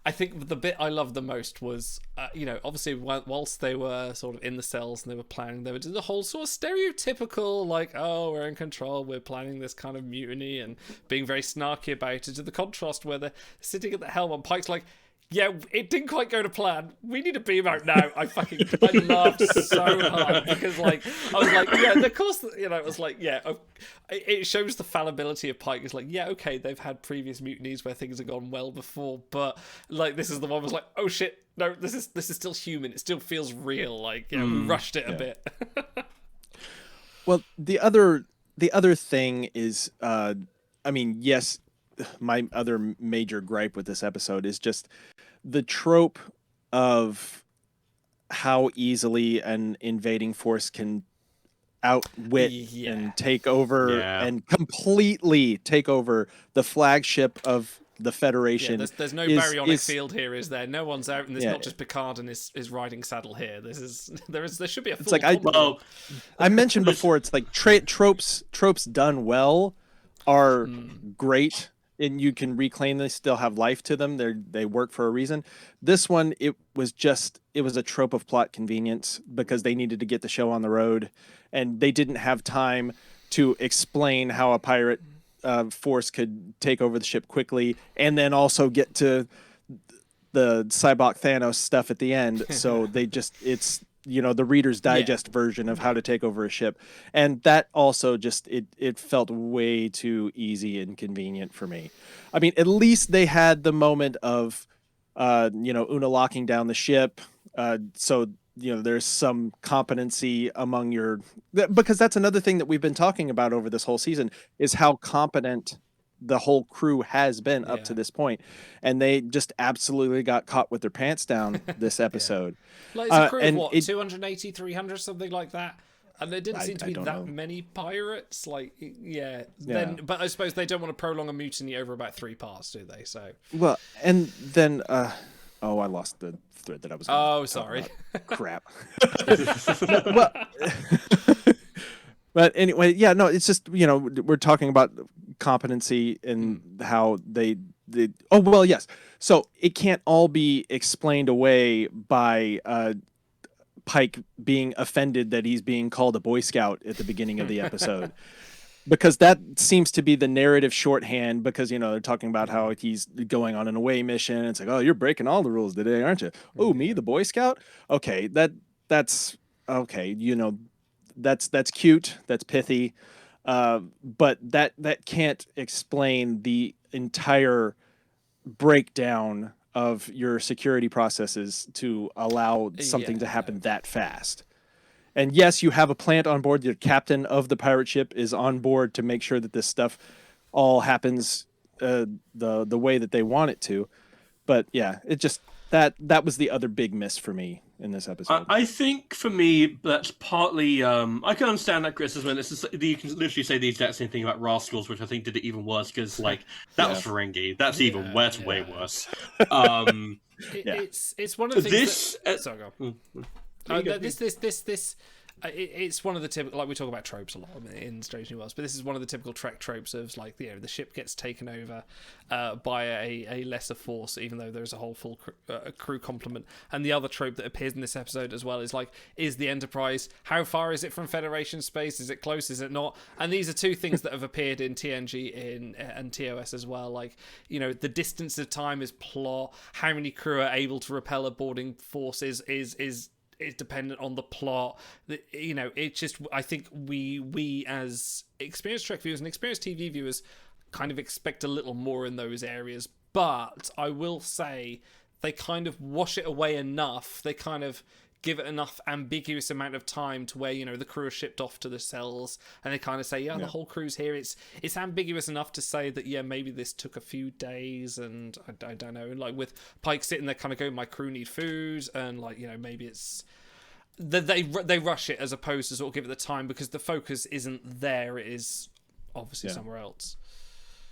Speaker 1: I think the bit I loved the most was, obviously whilst they were sort of in the cells and they were planning, they were doing the whole sort of stereotypical, like, oh, we're in control, we're planning this kind of mutiny and being very snarky about it, to the contrast where they're sitting at the helm and Pike's like, yeah, it didn't quite go to plan. We need a beam out now. I laughed so hard because, like, I was like, yeah, of course, it was like, yeah, it shows the fallibility of Pike. It's like, yeah, okay, they've had previous mutinies where things have gone well before, but like, this is the one was like, oh shit, no, this is still human. It still feels real. Like, we rushed it a bit.
Speaker 2: Well, the other thing is, yes, my other major gripe with this episode is just the trope of how easily an invading force can outwit and take over and completely take over the flagship of the Federation.
Speaker 1: There's no baryonic field here, is there? No one's out, and there's not just Picard and his riding saddle here. There should be a full.
Speaker 2: It's like I mentioned before. It's like tropes done well are great. And you can reclaim them, still have life to them. They work for a reason. This one, it was a trope of plot convenience because they needed to get the show on the road, and they didn't have time to explain how a pirate force could take over the ship quickly, and then also get to the Cybok Thanos stuff at the end. So it's the Reader's Digest version of how to take over a ship. And that also just, it felt way too easy and convenient for me. I mean, at least they had the moment of, Una locking down the ship. So, there's some competency among because that's another thing that we've been talking about over this whole season is how competent the whole crew has been up to this point, and they just absolutely got caught with their pants down this episode.
Speaker 1: Like, it's a crew of what, 280, 300, something like that, and there didn't seem to be that many pirates. Like, then, but I suppose they don't want to prolong a mutiny over about 3 parts, do they? So
Speaker 2: and then I lost the thread that I was.
Speaker 1: Sorry,
Speaker 2: crap. But anyway, it's just, we're talking about competency and how they yes. So it can't all be explained away by Pike being offended that he's being called a Boy Scout at the beginning of the episode. Because that seems to be the narrative shorthand, because, they're talking about how he's going on an away mission. It's like, oh, you're breaking all the rules today, aren't you? Oh, me, the Boy Scout? Okay, that's okay, that's cute, that's pithy, but that can't explain the entire breakdown of your security processes to allow something to happen that fast. And yes, you have a plant on board. The captain of the pirate ship is on board to make sure that this stuff all happens the way that they want it to. But yeah, it just that was the other big miss for me in this episode.
Speaker 3: I think for me that's partly I can understand that criticism. You can literally say the exact same thing about Rascals, which I think did it even worse because like that was Ferengi. That's even way worse.
Speaker 1: It's one of the things. Sorry, go on. This. It's one of the typical, like we talk about tropes a lot in Strange New Worlds, but this is one of the typical Trek tropes of like, you know, the ship gets taken over by a lesser force, even though there's a whole full crew complement. And the other trope that appears in this episode as well is like, is the Enterprise, how far is it from Federation space? Is it close? Is it not? And these are two things that have appeared in TNG and TOS as well. Like, you know, the distance of time is plot. How many crew are able to repel a boarding force is dependent on the plot. You know, it's just, I think we as experienced Trek viewers and experienced TV viewers kind of expect a little more in those areas. But I will say they kind of wash it away enough. They kind of give it enough ambiguous amount of time to where, you know, the crew are shipped off to the cells and they kind of say, the whole crew's here. It's ambiguous enough to say that, maybe this took a few days, and I don't know. And like with Pike sitting there kind of going, my crew need food, and like, you know, maybe it's they rush it as opposed to sort of give it the time because the focus isn't there. It is obviously somewhere else.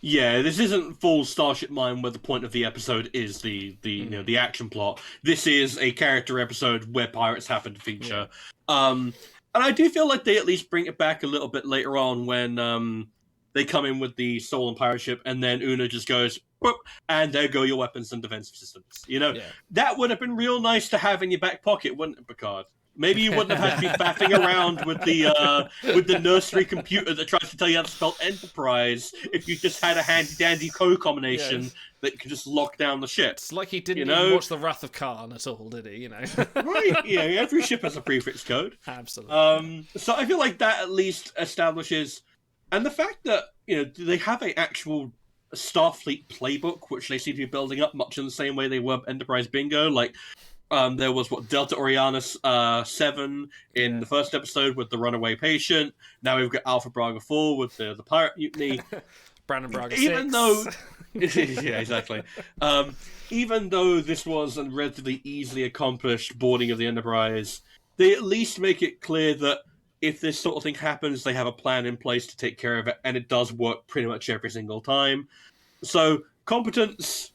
Speaker 3: Yeah, this isn't full Starship Mine where the point of the episode is the you know, the action plot. This is a character episode where pirates happen to feature. And I do feel like they at least bring it back a little bit later on when they come in with the stolen pirate ship and then Una just goes, boop, and there go your weapons and defensive systems. You know, that would have been real nice to have in your back pocket, wouldn't it, Picard? Maybe you wouldn't have had to be faffing around with the nursery computer that tries to tell you how to spell Enterprise if you just had a handy-dandy code combination that could just lock down the ship.
Speaker 1: It's like he didn't even watch The Wrath of Khan at all, did he? You know,
Speaker 3: right? Yeah, every ship has a prefix code.
Speaker 1: Absolutely.
Speaker 3: So I feel like that at least establishes, and the fact that, you know, they have an actual Starfleet playbook, which they seem to be building up much in the same way they were Enterprise Bingo, like. There was Delta Orionis 7 in the first episode with the runaway patient. Now we've got Alpha Braga 4 with the pirate mutiny.
Speaker 1: Brandon Braga 6.
Speaker 3: Even though, yeah, exactly. Even though this was a relatively easily accomplished boarding of the Enterprise, they at least make it clear that if this sort of thing happens, they have a plan in place to take care of it, and it does work pretty much every single time. So competence,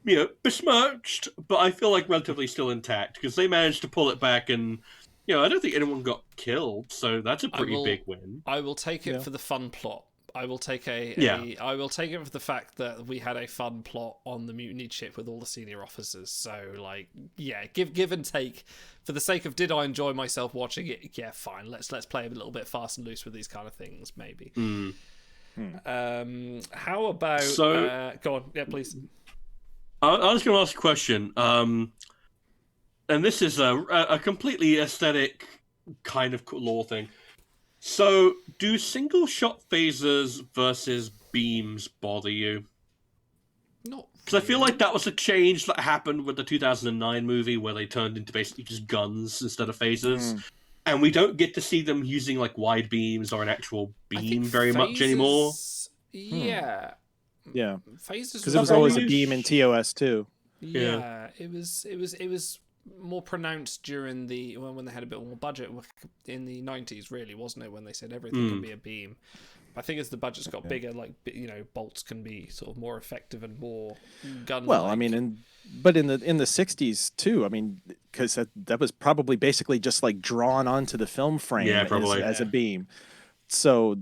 Speaker 3: you know, besmirched, but I feel like relatively still intact because they managed to pull it back, and you know, I don't think anyone got killed, so that's a pretty big win.
Speaker 1: I will take it for the fun plot. I will take I will take it for the fact that we had a fun plot on the mutiny ship with all the senior officers. So like, give and take. For the sake of, did I enjoy myself watching it? Yeah, fine. Let's play a little bit fast and loose with these kind of things, maybe. How about go on? Yeah, please.
Speaker 3: I was going to ask a question, and this is a completely aesthetic kind of lore thing. So, do single-shot phasers versus beams bother you?
Speaker 1: Not
Speaker 3: because I feel like that was a change that happened with the 2009 movie where they turned into basically just guns instead of phasers. And we don't get to see them using like wide beams or an actual beam very much anymore.
Speaker 1: Yeah.
Speaker 2: Yeah,
Speaker 1: Phasers
Speaker 2: because it was always a beam in TOS too.
Speaker 1: Yeah, it was more pronounced during when they had a bit more budget in the 90s, really, wasn't it? When they said everything can be a beam. I think as the budgets got bigger, like, you know, bolts can be sort of more effective and more gun.
Speaker 2: Well, I mean, but in the 60s too. I mean, because that was probably basically just like drawn onto the film frame as a beam. So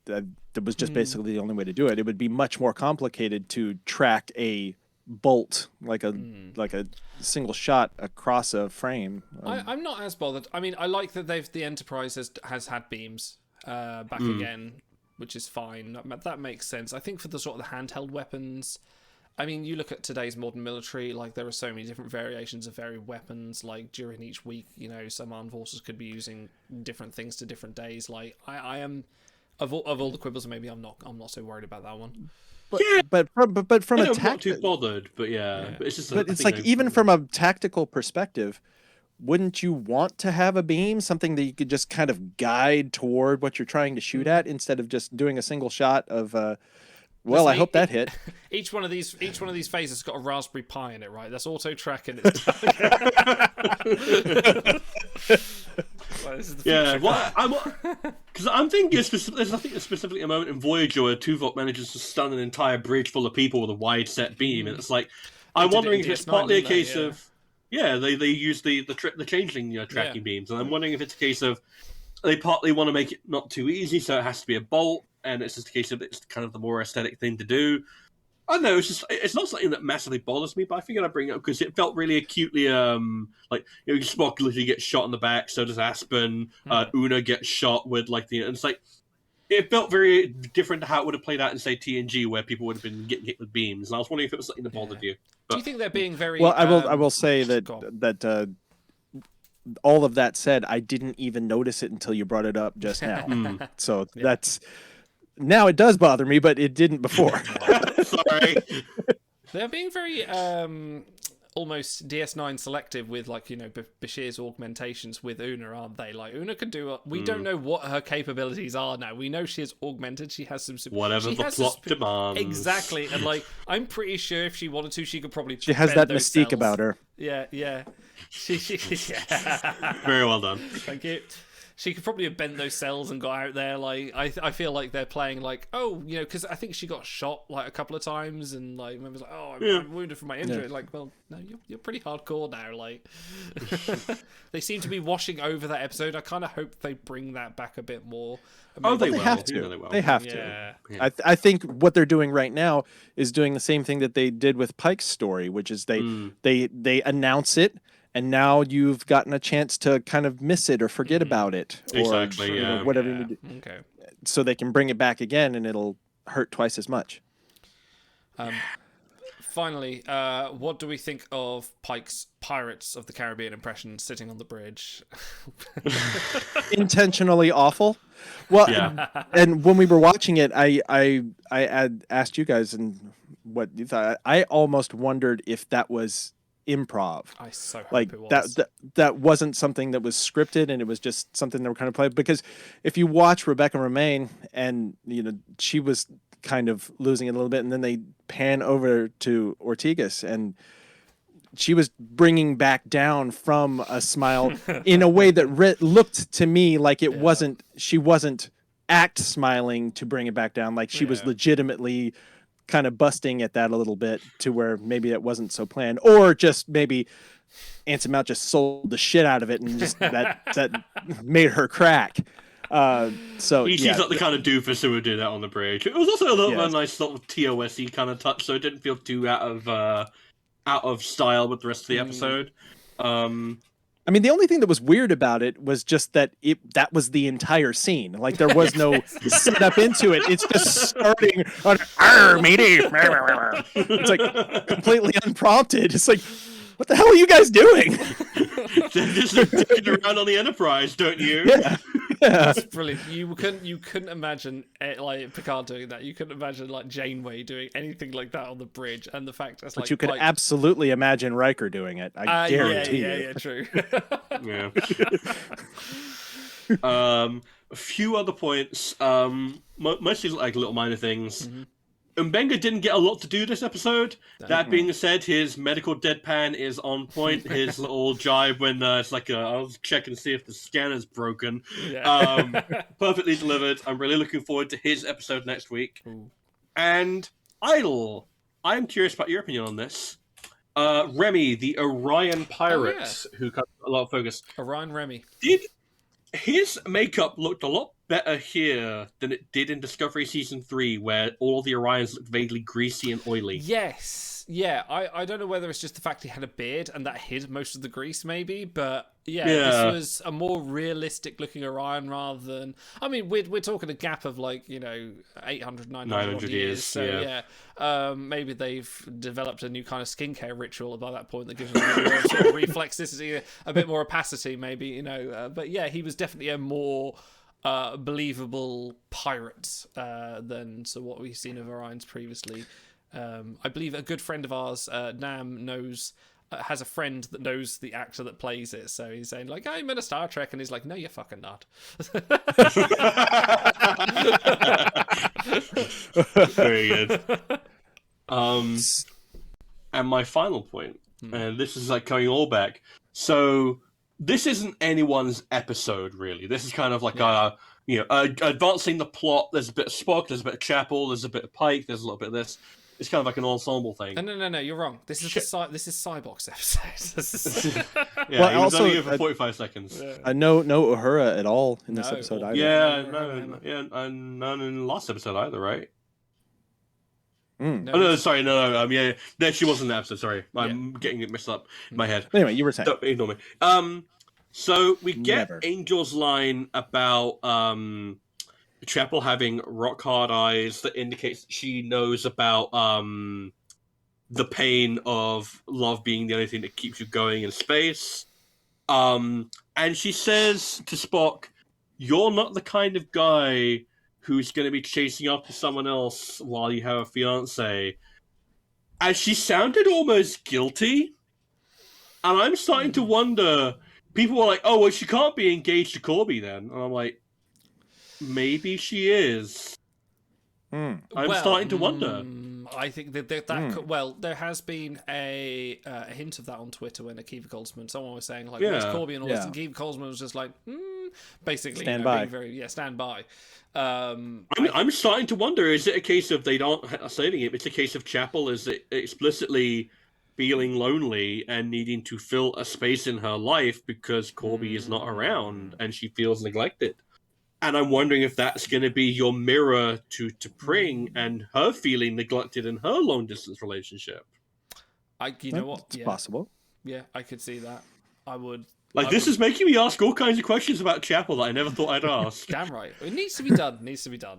Speaker 2: that was just basically the only way to do it. It would be much more complicated to track a bolt like a single shot across a frame.
Speaker 1: I'm not as bothered. I mean, I like that the Enterprise has had beams back again, which is fine. That makes sense. I think for the sort of the handheld weapons, I mean, you look at today's modern military, like there are so many different variations of varied weapons. Like during each week, you know, some armed forces could be using different things to different days. Like I am. Of all the quibbles, maybe I'm not so worried about that one.
Speaker 2: But from a
Speaker 3: I'm not too bothered, but But it's just.
Speaker 2: But it's like even from a tactical perspective, wouldn't you want to have a beam, something that you could just kind of guide toward what you're trying to shoot at, instead of just doing a single shot of well, I hope that hit.
Speaker 1: Each one of these phasers has got a Raspberry Pi in it, right? That's auto tracking its target. Well, this is the
Speaker 3: Yeah,
Speaker 1: future.
Speaker 3: because I'm thinking there's I think specifically a moment in Voyager where Tuvok manages to stun an entire bridge full of people with a wide set beam, and it's like I'm
Speaker 1: did it
Speaker 3: wondering
Speaker 1: in
Speaker 3: if it's
Speaker 1: DS9,
Speaker 3: partly a
Speaker 1: didn't they?
Speaker 3: case
Speaker 1: Yeah.
Speaker 3: of they use the changeling tracking beams, and I'm wondering if it's a case of they partly want to make it not too easy, so it has to be a bolt, and it's just a case of it's kind of the more aesthetic thing to do. I don't know, it's not something that massively bothers me, but I figured I'd bring it up because it felt really acutely like, you know, Spock literally gets shot in the back, so does Aspen. Una gets shot with and it's like it felt very different to how it would have played out in, say, TNG, where people would have been getting hit with beams. And I was wondering if it was something that bothered you.
Speaker 1: Do you think they're being very?
Speaker 2: Well, I will say
Speaker 1: go on.
Speaker 2: that all of that said, I didn't even notice it until you brought it up just now. So that's now it does bother me, but it didn't before.
Speaker 3: Sorry.
Speaker 1: They're being very almost DS9 selective with, like, you know, Bashir's augmentations with Una, aren't they? Like, Una can do. We don't know what her capabilities are now. We know she is augmented. She has some
Speaker 3: Whatever the plot demands.
Speaker 1: Exactly, and like, I'm pretty sure if she wanted to, she could probably.
Speaker 2: She has
Speaker 1: bend
Speaker 2: that
Speaker 1: those
Speaker 2: mystique
Speaker 1: cells.
Speaker 2: about her.
Speaker 1: Yeah. She yeah.
Speaker 3: Very well done.
Speaker 1: Thank you. She could probably have bent those cells and got out there. Like, I feel like they're playing like, oh, you know, because I think she got shot like a couple of times, and like, remember's like, oh, I'm wounded from my injury. Like, well, no, you're pretty hardcore now. Like, they seem to be washing over that episode. I kind of hope they bring that back a bit more.
Speaker 2: They
Speaker 3: will.
Speaker 2: have
Speaker 3: You know
Speaker 2: to.
Speaker 3: they will.
Speaker 2: They have
Speaker 1: Yeah.
Speaker 2: to. I think what they're doing right now is doing the same thing that they did with Pike's story, which is they announce it, and now you've gotten a chance to kind of miss it or forget about it, or
Speaker 3: Exactly,
Speaker 2: you know,
Speaker 3: yeah.
Speaker 2: whatever you need to,
Speaker 1: Okay.
Speaker 2: so they can bring it back again, and it'll hurt twice as much.
Speaker 1: Finally, what do we think of Pike's Pirates of the Caribbean impression sitting on the bridge?
Speaker 2: Intentionally awful. Well,
Speaker 3: Yeah.
Speaker 2: and when we were watching it, I had asked you guys and what you thought. I almost wondered if that was improv.
Speaker 1: I so hope
Speaker 2: Like
Speaker 1: it was.
Speaker 2: that wasn't something that was scripted, and it was just something they were kind of playing. Because if you watch Rebecca Romaine, and you know, she was kind of losing it a little bit, and then they pan over to Ortigas, and she was bringing back down from a smile in a way that looked to me like it wasn't. She wasn't act smiling to bring it back down. Like she was legitimately kind of busting at that a little bit, to where maybe it wasn't so planned, or just maybe Anson Mount just sold the shit out of it, and just that made her crack. So
Speaker 3: He seems like the kind of doofus who would do that on the bridge. It was also a little bit of a nice sort of TOS-y kind of touch, so it didn't feel too out of style with the rest of the episode.
Speaker 2: I mean, the only thing that was weird about it was just that that was the entire scene. Like, there was no setup into it. It's just starting on, "Arr, matey." It's like completely unprompted. It's like, what the hell are you guys doing?
Speaker 3: They're just taking around on the Enterprise, don't you?
Speaker 2: Yeah.
Speaker 1: That's brilliant. You couldn't imagine like Picard doing that. You couldn't imagine like Janeway doing anything like that on the bridge. And the fact that's
Speaker 2: But
Speaker 1: like,
Speaker 2: you could absolutely imagine Riker doing it. I guarantee you.
Speaker 1: Yeah, true.
Speaker 3: Yeah. A few other points. Mostly like little minor things. Mbenga didn't get a lot to do this episode. That being said, his medical deadpan is on point. His little jibe when it's like, I'll check and see if the scanner's broken. Perfectly delivered. I'm really looking forward to his episode next week.
Speaker 1: Ooh.
Speaker 3: And Idol, I'm curious about your opinion on this. Remy, the Orion pirate, who got a lot of focus.
Speaker 1: Orion Remy.
Speaker 3: His makeup looked a lot better here than it did in Discovery Season 3, where all the Orions looked vaguely greasy and oily.
Speaker 1: Yes. Yeah, I don't know whether it's just the fact he had a beard and that hid most of the grease, maybe, but this was a more realistic looking Orion rather than... I mean, we're talking a gap of, like, you know, 800, 900 years. So, maybe they've developed a new kind of skincare ritual by that point that gives them a bit more sort of reflexicity, a bit more opacity, maybe, you know. But yeah, he was definitely a more... believable pirate than what we've seen of Orions previously. I believe a good friend of ours, Nam, knows has a friend that knows the actor that plays it, so he's saying like, I'm in a Star Trek, and he's like, no, you're fucking not.
Speaker 3: Very good. And my final point, and this is like coming all back. So this isn't anyone's episode, really. This is kind of like advancing the plot. There's a bit of Spock, there's a bit of Chapel, there's a bit of Pike, there's a little bit of this. It's kind of like an ensemble thing.
Speaker 1: No, you're wrong. This is this is Cyborg's episode.
Speaker 3: Yeah, well, was only here for 45 seconds.
Speaker 2: No Uhura at all in this episode either.
Speaker 3: Yeah, none in the last episode either, right? No, sorry, no. Yeah, there she was in the episode. Sorry, I'm getting it messed up in my head.
Speaker 2: Anyway, you were saying.
Speaker 3: Don't ignore me. So we get Angel's line about Chapel having rock hard eyes that indicates that she knows about the pain of love being the only thing that keeps you going in space. And she says to Spock, "You're not the kind of guy who's going to be chasing after someone else while you have a fiance." And she sounded almost guilty. And I'm starting to wonder, people were like, oh, well, she can't be engaged to Corby then. And I'm like, maybe she is. I'm starting to wonder.
Speaker 1: I think that there has been a hint of that on Twitter when Akiva Goldsman, someone was saying like, where's Corby and all this, and Akiva Goldsman was just like, basically,
Speaker 2: stand by.
Speaker 1: Stand by.
Speaker 3: I'm starting to wonder, is it a case of they don't saying it, it's a case of Chapel is explicitly feeling lonely and needing to fill a space in her life because Corby is not around and she feels neglected. And I'm wondering if that's going to be your mirror to Pring and her feeling neglected in her long-distance relationship.
Speaker 1: You know what?
Speaker 2: It's possible.
Speaker 1: Yeah, I could see that. I would.
Speaker 3: This is making me ask all kinds of questions about Chapel that I never thought I'd ask.
Speaker 1: Damn right. It needs to be done.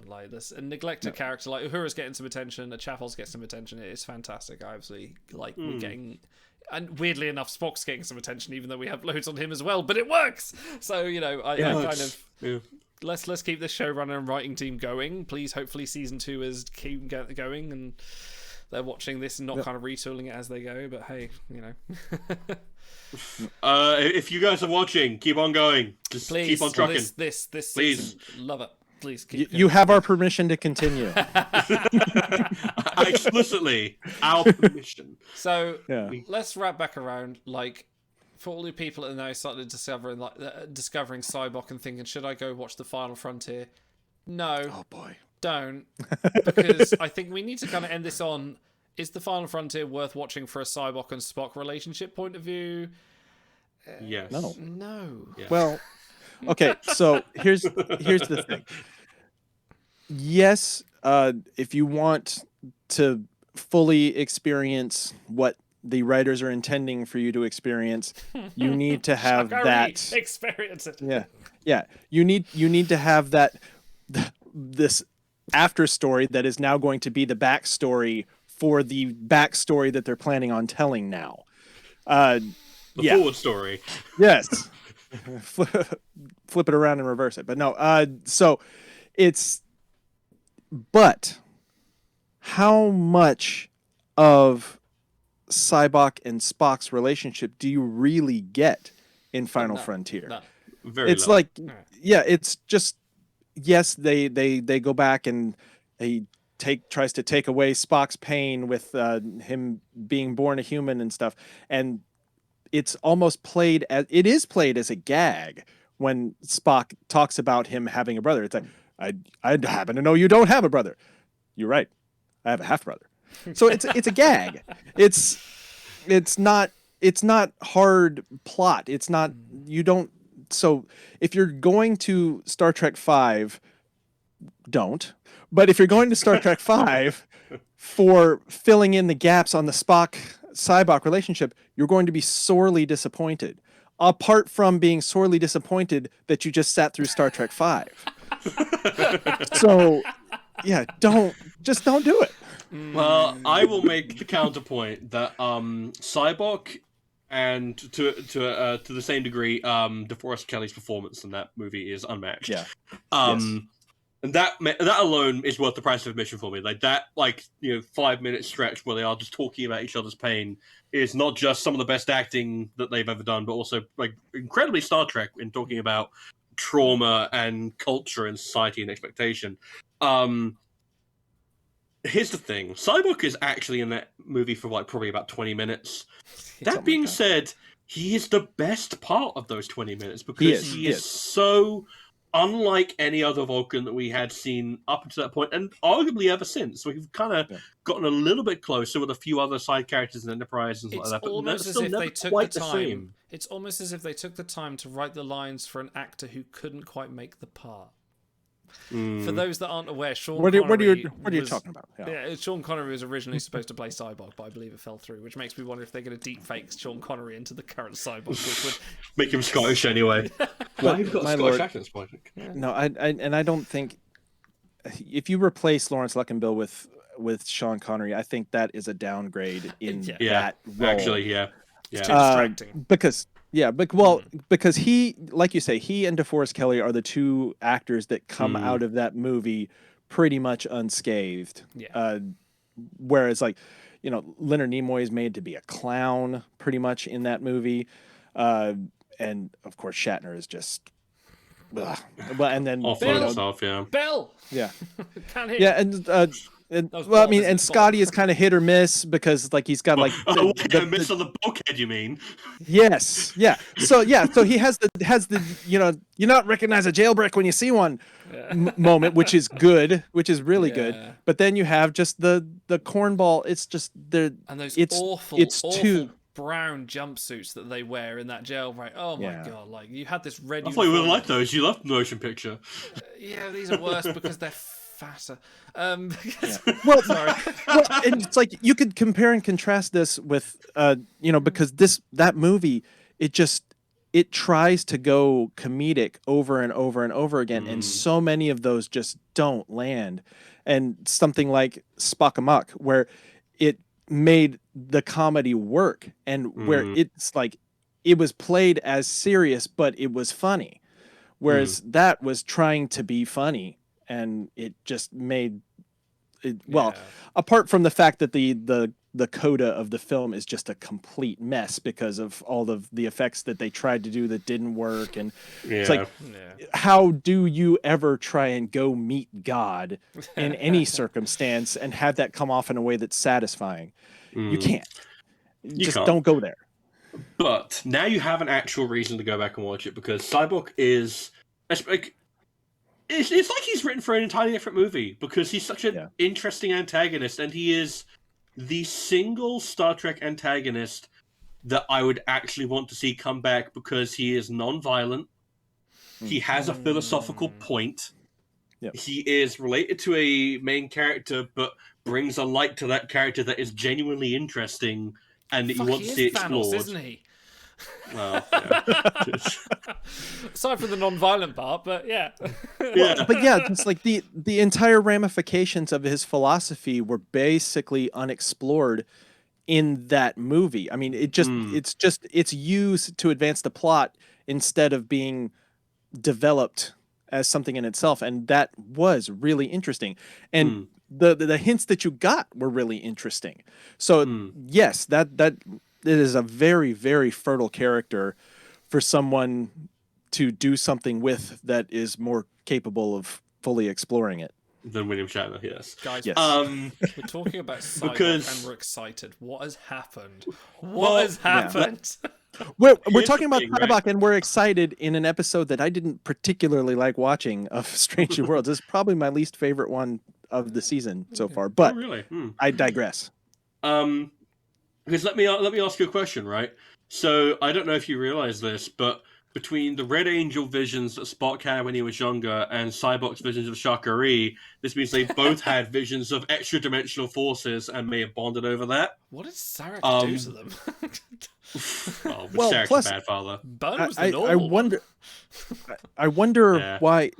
Speaker 1: Like this. A neglected character like Uhura's getting some attention, Chapel's getting some attention. It is fantastic. I absolutely like we're getting. And weirdly enough, Spock's getting some attention, even though we have loads on him as well. But it works. So I kind of. Yeah. Let's keep this showrunner and writing team going. Please, hopefully, season 2 is keep going, and they're watching this and not kind of retooling it as they go. But hey,
Speaker 3: if you guys are watching, keep on going. Just
Speaker 1: please,
Speaker 3: keep on trucking.
Speaker 1: This
Speaker 3: please,
Speaker 1: season, love it. Please keep.
Speaker 2: You have our permission to continue.
Speaker 3: Explicitly, our permission.
Speaker 1: So let's wrap back around. Like, for all the people that now started discovering Cyborg and thinking, should I go watch The Final Frontier? No.
Speaker 2: Oh boy.
Speaker 1: Don't. Because I think we need to kind of end this on, is The Final Frontier worth watching for a Cyborg and Spock relationship point of view?
Speaker 3: Yes.
Speaker 1: No.
Speaker 3: Yes.
Speaker 2: Well, okay, so here's the thing. Yes, if you want to fully experience what the writers are intending for you to experience, you need to have that
Speaker 1: experience it.
Speaker 2: Yeah. You need to have this after story that is now going to be the backstory for the backstory that they're planning on telling now.
Speaker 3: The forward story.
Speaker 2: Yes. Flip it around and reverse it. But no, but how much of Sybok and Spock's relationship do you really get in Final Frontier?
Speaker 3: No. Very
Speaker 2: it's
Speaker 3: low.
Speaker 2: Like, it's just, yes, they go back and he tries to take away Spock's pain with him being born a human and stuff, and it is played as a gag when Spock talks about him having a brother. It's like, I happen to know you don't have a brother. You're right. I have a half brother. So it's a gag. It's not hard plot. It's not, you don't. So if you're going to Star Trek 5, don't. But if you're going to Star Trek 5 for filling in the gaps on the Spock-Sybok relationship, you're going to be sorely disappointed. Apart from being sorely disappointed that you just sat through Star Trek 5. So, don't do it.
Speaker 3: Well, I will make the counterpoint that Sybok and to the same degree, DeForest Kelly's performance in that movie is unmatched.
Speaker 2: Yeah.
Speaker 3: Yes. And that alone is worth the price of admission for me. Like that, 5-minute stretch where they are just talking about each other's pain is not just some of the best acting that they've ever done, but also like incredibly Star Trek in talking about trauma and culture and society and expectation. Here's the thing: Cyborg is actually in that movie for like probably about 20 minutes. That being said, he is the best part of those 20 minutes because he is so unlike any other Vulcan that we had seen up until that point, and arguably ever since. We've kind of gotten a little bit closer with a few other side characters in Enterprise and stuff like that. But
Speaker 1: almost as
Speaker 3: still
Speaker 1: if
Speaker 3: never
Speaker 1: they took
Speaker 3: quite
Speaker 1: the
Speaker 3: the
Speaker 1: time.
Speaker 3: same.
Speaker 1: It's almost as if they took the time to write the lines for an actor who couldn't quite make the part. For those that aren't aware, Sean Connery.
Speaker 2: What are you talking about?
Speaker 1: Yeah, Sean Connery was originally supposed to play Cyborg, but I believe it fell through, which makes me wonder if they're going to deep fake Sean Connery into the current Cyborg, which would
Speaker 3: make him Scottish anyway. Why you've got a Scottish accent,
Speaker 2: No, I don't think if you replace Lawrence Luckinbill with Sean Connery, I think that is a downgrade in that role.
Speaker 3: Actually, yeah.
Speaker 1: It's too distracting.
Speaker 2: Because he, like you say, he and DeForest Kelley are the two actors that come out of that movie pretty much unscathed.
Speaker 1: Yeah.
Speaker 2: Whereas, Leonard Nimoy is made to be a clown pretty much in that movie, and of course Shatner is just. Ugh. Well, and then
Speaker 1: Bill.
Speaker 2: Yeah.
Speaker 1: Can't hear.
Speaker 2: Yeah, and Scotty is kind of hit or miss because he's got
Speaker 3: miss on the bulkhead, you mean?
Speaker 2: Yes, yeah. So he has the you not recognize a jailbreak when you see one moment, which is good, which is really good. But then you have just the cornball. It's just the
Speaker 1: and those
Speaker 2: it's
Speaker 1: awful brown jumpsuits that they wear in that jailbreak. Oh my god! Like you had this red.
Speaker 3: I thought you wouldn't like those. You loved the motion picture.
Speaker 1: Yeah, these are worse because they're fatter.
Speaker 2: Well, and it's like you could compare and contrast this with, because that movie, it tries to go comedic over and over and over again, and so many of those just don't land. And something like Spock Amok, where it made the comedy work, and where it's like it was played as serious, but it was funny, whereas that was trying to be funny. And it just made it apart from the fact that the coda of the film is just a complete mess because of all of the effects that they tried to do that didn't work. And it's like, how do you ever try and go meet God in any circumstance and have that come off in a way that's satisfying? You can't. You can't. Don't go there.
Speaker 3: But now you have an actual reason to go back and watch it because Cyborg is... It's like he's written for an entirely different movie because he's such an interesting antagonist, and he is the single Star Trek antagonist that I would actually want to see come back because he is non-violent. He has a philosophical point.
Speaker 2: Yep.
Speaker 3: He is related to a main character, but brings a light to that character that is genuinely interesting and that you want to see explored.
Speaker 1: Thanos, isn't he?
Speaker 3: Well, yeah.
Speaker 1: Aside from the non-violent part, but
Speaker 2: it's like the entire ramifications of his philosophy were basically unexplored in that movie. I mean, it's used to advance the plot instead of being developed as something in itself, and that was really interesting. And the hints that you got were really interesting. So yes, that it is a very, very fertile character for someone to do something with that is more capable of fully exploring it.
Speaker 3: Than William Shatner, yes.
Speaker 1: Guys,
Speaker 2: yes.
Speaker 1: We're talking about Cyborg and we're excited. What has happened? What has happened?
Speaker 2: We're talking about Cyborg and we're excited in an episode that I didn't particularly like watching of Strange New Worlds. It's probably my least favorite one of the season so far, but
Speaker 3: really?
Speaker 2: I digress.
Speaker 3: Because let me ask you a question, right? So I don't know if you realize this, but between the Red Angel visions that Spock had when he was younger and Cyborg's visions of Shakari, this means they both had visions of extra-dimensional forces and may have bonded over that.
Speaker 1: What did Sarek do to them?
Speaker 3: Sarek's a bad father.
Speaker 2: I wonder why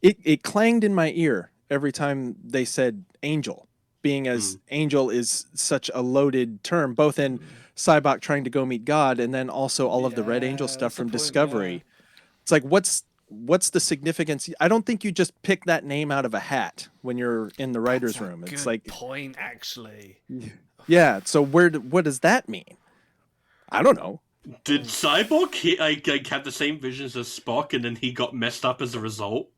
Speaker 2: it clanged in my ear every time they said angel. Being as angel is such a loaded term, both in Cyborg trying to go meet God and then also all of the Red Angel stuff from Discovery. It's like, what's what's the significance? I don't think you just pick that name out of a hat when you're in the writer's room. It's
Speaker 1: good
Speaker 2: like
Speaker 1: point, actually.
Speaker 2: yeah. So what does that mean? I don't know.
Speaker 3: Did Cyborg have the same visions as Spock, and then he got messed up as a result?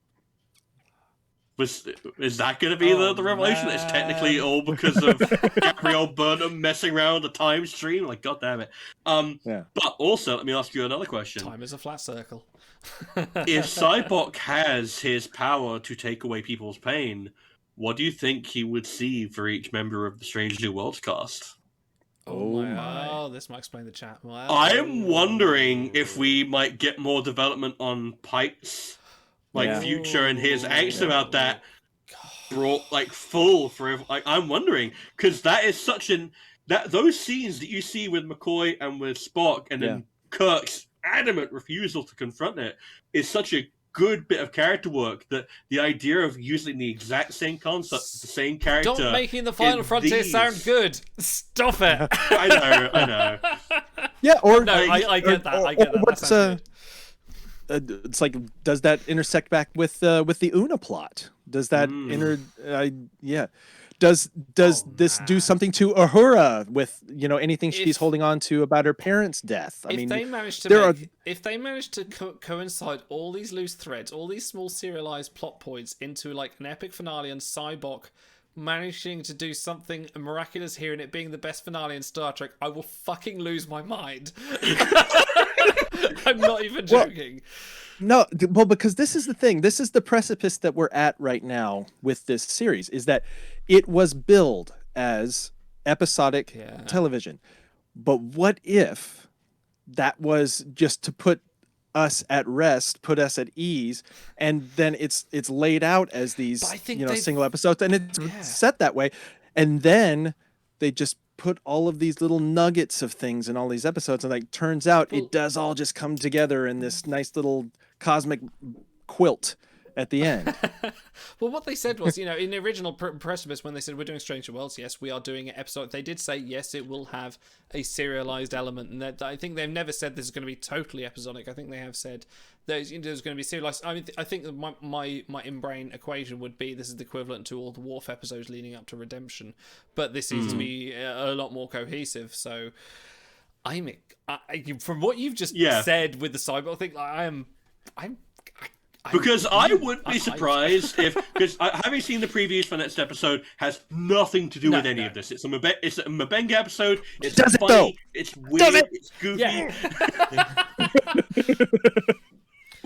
Speaker 3: Is that going to be the revelation? It's technically all because of Gabrielle Burnham messing around the time stream. Like, god damn it.
Speaker 2: Yeah.
Speaker 3: But also, let me ask you another question.
Speaker 1: Time is a flat circle.
Speaker 3: If Cyborg has his power to take away people's pain, what do you think he would see for each member of the Strange New Worlds cast?
Speaker 2: Oh my.
Speaker 1: Oh, this might explain the chat. Well,
Speaker 3: I'm wondering if we might get more development on Pike's future and his angst about that brought full for I'm wondering, because that is such those scenes that you see with McCoy and with Spock and then Kirk's adamant refusal to confront it is such a good bit of character work that the idea of using the exact same concept, the same character.
Speaker 1: Stop making the Final Frontier sound good. Stop it.
Speaker 3: I know.
Speaker 2: Yeah, or
Speaker 1: no, I get that. I get that.
Speaker 2: What's it's like, does that intersect back with the Una plot? Does that Does this do something to Uhura with anything she's holding on to about her parents' death?
Speaker 1: If they manage to coincide all these loose threads, all these small serialized plot points into like an epic finale, and Cyborg managing to do something miraculous here and it being the best finale in Star Trek, I will fucking lose my mind. I'm not even joking.
Speaker 2: Well, because this is the thing. This is the precipice that we're at right now with this series, is that it was billed as episodic television. But what if that was just to put us at rest, put us at ease, and then it's laid out as these single episodes, and it's set that way, and then they just put all of these little nuggets of things in all these episodes, and turns out it does all just come together in this nice little cosmic quilt at the end.
Speaker 1: Well, what they said was, in the original precipice, when they said we're doing Stranger Worlds, yes, we are doing an episode. They did say yes, it will have a serialized element, and that I think they've never said this is going to be totally episodic. I think they have said there's going to be serialized. I mean, I think my in-brain equation would be this is the equivalent to all the Worf episodes leading up to Redemption, but this seems to be a lot more cohesive. So, from what you've just said with the cyber thing,
Speaker 3: because I would be surprised because having seen the previews for next episode has nothing to do with any of this. It's a Mabenga episode. It's funny. It's weird. It's goofy. Yeah.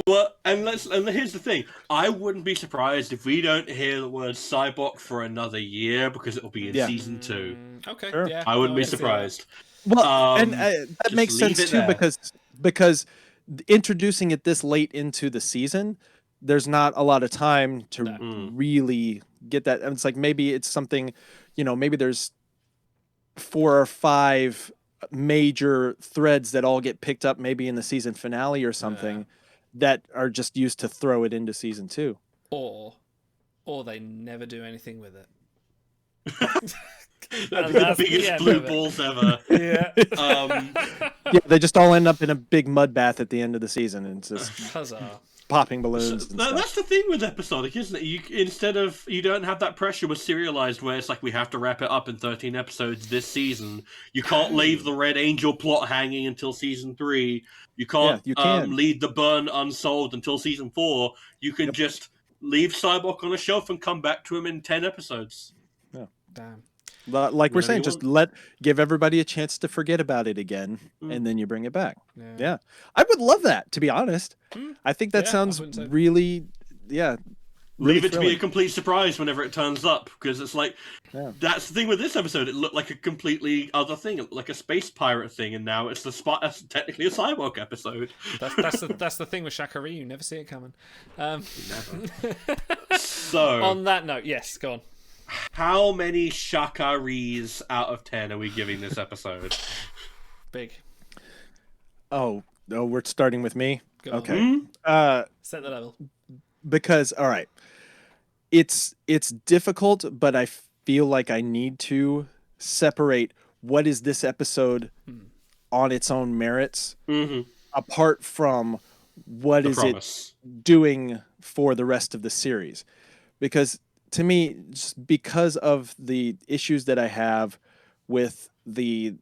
Speaker 3: Well, and here's the thing. I wouldn't be surprised if we don't hear the word Cyborg for another year, because it will be in season 2.
Speaker 1: Okay.
Speaker 2: Sure.
Speaker 1: Yeah.
Speaker 3: I wouldn't be surprised.
Speaker 2: Well, and that makes sense too, because introducing it this late into the season, there's not a lot of time to really get that. And it's like, maybe it's something, maybe there's 4 or 5 major threads that all get picked up maybe in the season finale or something that are just used to throw it into season 2.
Speaker 1: Or they never do anything with it.
Speaker 3: That'd be the biggest blue balls ever.
Speaker 2: They just all end up in a big mud bath at the end of the season, and it's just popping balloons.
Speaker 3: That's the thing with episodic, isn't it? You don't have that pressure with serialized, where it's like we have to wrap it up in 13 episodes this season. You can't leave the Red Angel plot hanging until season 3. You can't leave the Burn unsolved until season 4. You can just leave Cyborg on a shelf and come back to him in 10 episodes.
Speaker 2: Yeah.
Speaker 1: Damn.
Speaker 2: Like we're saying, just give everybody a chance to forget about it again, and then you bring it back. Yeah. I would love that, to be honest. I think that sounds really,
Speaker 3: Leave it to be a complete surprise whenever it turns up, because it's like, that's the thing with this episode. It looked like a completely other thing, it looked like a space pirate thing, and now it's that's technically a Cyborg episode.
Speaker 1: That's the thing with Shakari, you never see it coming.
Speaker 3: Never. So,
Speaker 1: on that note, yes, go on.
Speaker 3: How many Shakaris out of 10 are we giving this episode?
Speaker 1: Big.
Speaker 2: Oh, we're starting with me?
Speaker 1: Go on.
Speaker 2: Okay.
Speaker 1: Set the level.
Speaker 2: Because, all right, it's difficult, but I feel like I need to separate what is this episode on its own merits apart from what
Speaker 3: The
Speaker 2: is
Speaker 3: promise.
Speaker 2: it doing for the rest of the series? Because to me, just because of the issues that I have with the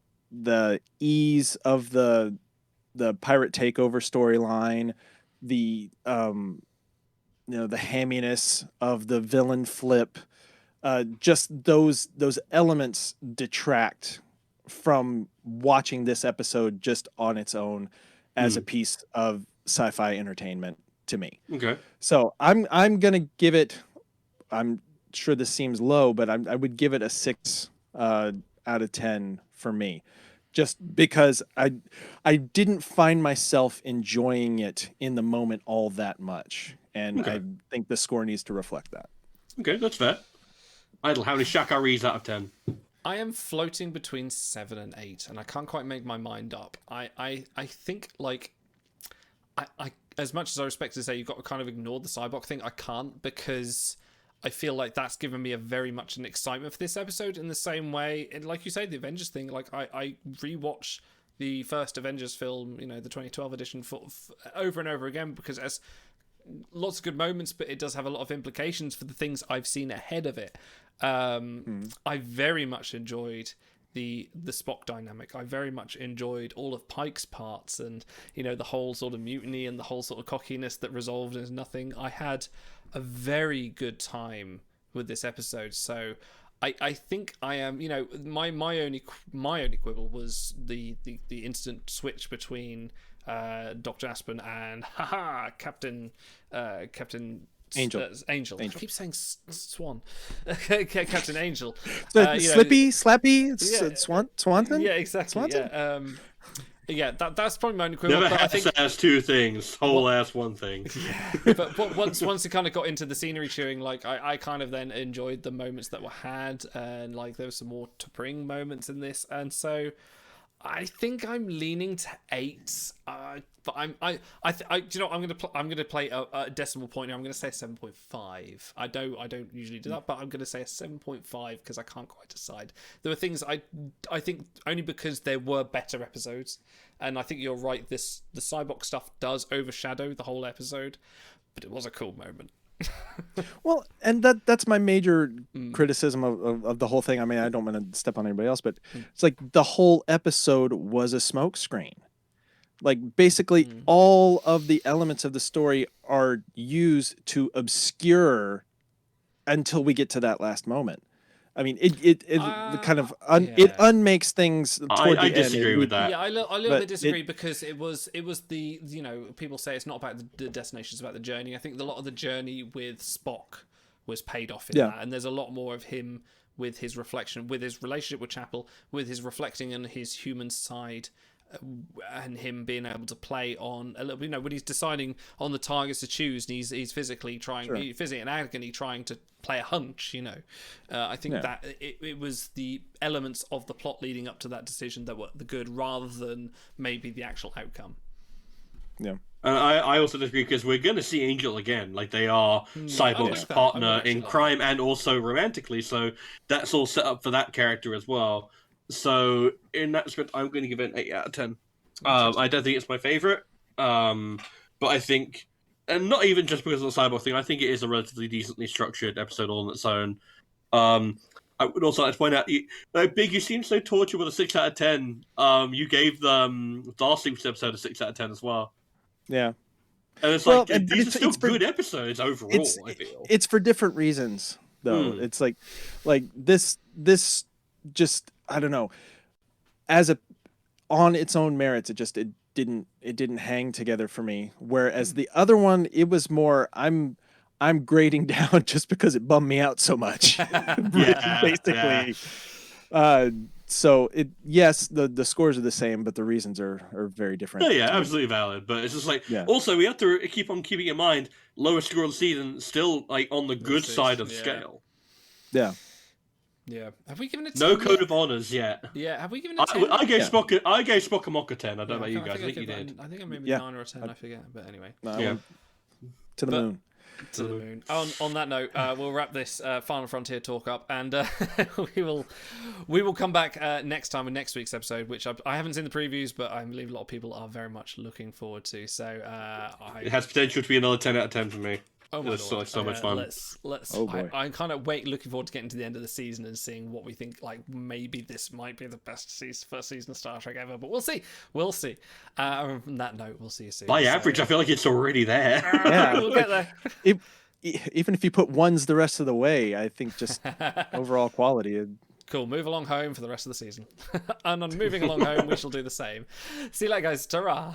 Speaker 2: ease of the pirate takeover storyline, the the hamminess of the villain flip, just those elements detract from watching this episode just on its own as a piece of sci-fi entertainment to me.
Speaker 3: Okay.
Speaker 2: So I'm gonna give it. I'm sure this seems low, but I would give it a 6 out of 10 for me, just because I didn't find myself enjoying it in the moment all that much, and
Speaker 3: Okay.
Speaker 2: I think the score needs to reflect that.
Speaker 3: Okay, that's fair. Idle, how many Shakaris out of 10?
Speaker 1: I am floating between 7 and 8, and I can't quite make my mind up. I think, like, I as much as I respect to say you've got to kind of ignore the Cyborg thing, I can't, because I feel like that's given me a very much an excitement for this episode in the same way. And like you say, the Avengers thing, like I rewatch the first Avengers film, the 2012 edition, for over and over again, because it has lots of good moments, but it does have a lot of implications for the things I've seen ahead of it. I very much enjoyed the Spock dynamic. I very much enjoyed all of Pike's parts, and the whole sort of mutiny and the whole sort of cockiness that resolved into nothing. I had a very good time with this episode, so I think I am. My only quibble was the instant switch between Dr. Aspen and Captain
Speaker 2: Angel.
Speaker 1: Angel. I keep saying Swan. Captain Angel.
Speaker 2: Slippy, Slappy,
Speaker 1: Yeah.
Speaker 2: Swanson.
Speaker 1: Yeah, exactly.
Speaker 2: Swanson?
Speaker 1: Yeah, that's probably my only quibble.
Speaker 3: Never
Speaker 1: But I
Speaker 3: has
Speaker 1: think,
Speaker 3: ass two things, whole ass one thing.
Speaker 1: but once it kind of got into the scenery chewing, like I kind of then enjoyed the moments that were had, and like there were some more to bring moments in this, and so I think I'm leaning to 8. But I'm gonna play a decimal point here. I'm gonna say 7.5. I don't usually do that, but I'm gonna say a 7.5 because I can't quite decide. There were things I think only because there were better episodes, and I think you're right. The Cyborg stuff does overshadow the whole episode, but it was a cool moment.
Speaker 2: Well, and that's my major criticism of the whole thing. I mean, I don't want to step on anybody else, but it's like the whole episode was a smokescreen. Like basically all of the elements of the story are used to obscure until we get to that last moment. I mean, it kind of it unmakes things toward the
Speaker 3: I
Speaker 2: end.
Speaker 3: disagree with that.
Speaker 1: Yeah, I little bit disagree because it was the people say it's not about the destination, it's about the journey. I think a lot of the journey with Spock was paid off in that, and there's a lot more of him with his reflection, with his relationship with Chapel, with his reflecting on his human side. And him being able to play on a little, when he's deciding on the targets to choose, and he's physically trying, physically in agony, trying to play a hunch. I think that it was the elements of the plot leading up to that decision that were the good, rather than maybe the actual outcome.
Speaker 2: Yeah.
Speaker 3: And I also disagree because we're going to see Angel again. Like, they are Cyborg's partner in crime and also romantically, so that's all set up for that character as well. So, in that respect, I'm going to give it an 8 out of 10. I don't think it's my favourite, but I think, and not even just because of the Cyborg thing, I think it is a relatively decently structured episode all on its own. I would also like to point out, Big, you seem so tortured with a 6 out of 10. You gave the Darcy episode a 6 out of 10 as well.
Speaker 2: Yeah.
Speaker 3: And it's like, these are still good episodes overall, I feel.
Speaker 2: It's for different reasons, though. It's like this just, I don't know, on its own merits, it didn't hang together for me. Whereas the other one, it was more, I'm grading down just because it bummed me out so much. Basically. Yeah. So the scores are the same, but the reasons are very different.
Speaker 3: Yeah, absolutely valid. But it's just like, also we have to keep on keeping in mind, lowest score of the season, still like on the good side of the scale.
Speaker 2: Yeah.
Speaker 1: Yeah. Have we given it 10
Speaker 3: no
Speaker 1: yet?
Speaker 3: code of honors yet?
Speaker 1: Yeah. Have we given it 10?
Speaker 3: I gave Spock a mock of 10. I don't know about you guys. I think you did.
Speaker 1: I think I maybe 9 or a 10. I forget. But anyway.
Speaker 2: To the moon.
Speaker 1: To the moon. On that note, we'll wrap this Final Frontier talk up, and we will come back next time with next week's episode, which I haven't seen the previews, but I believe a lot of people are very much looking forward to. So
Speaker 3: It has potential to be another 10 out of 10 for me.
Speaker 1: Oh my
Speaker 3: It's
Speaker 1: lord!
Speaker 3: so much fun.
Speaker 1: Let's.
Speaker 2: Oh boy.
Speaker 1: I'm kind of looking forward to getting to the end of the season and seeing what we think. Like maybe this might be the best first season of Star Trek ever, but we'll see. We'll see. On that note, we'll see you soon.
Speaker 3: By average, I feel like it's already there.
Speaker 2: Yeah.
Speaker 1: We'll get there.
Speaker 2: Even if you put ones the rest of the way, I think just overall quality.
Speaker 1: Cool. Move along home for the rest of the season, and on moving along home, we shall do the same. See you later, guys. Ta-ra.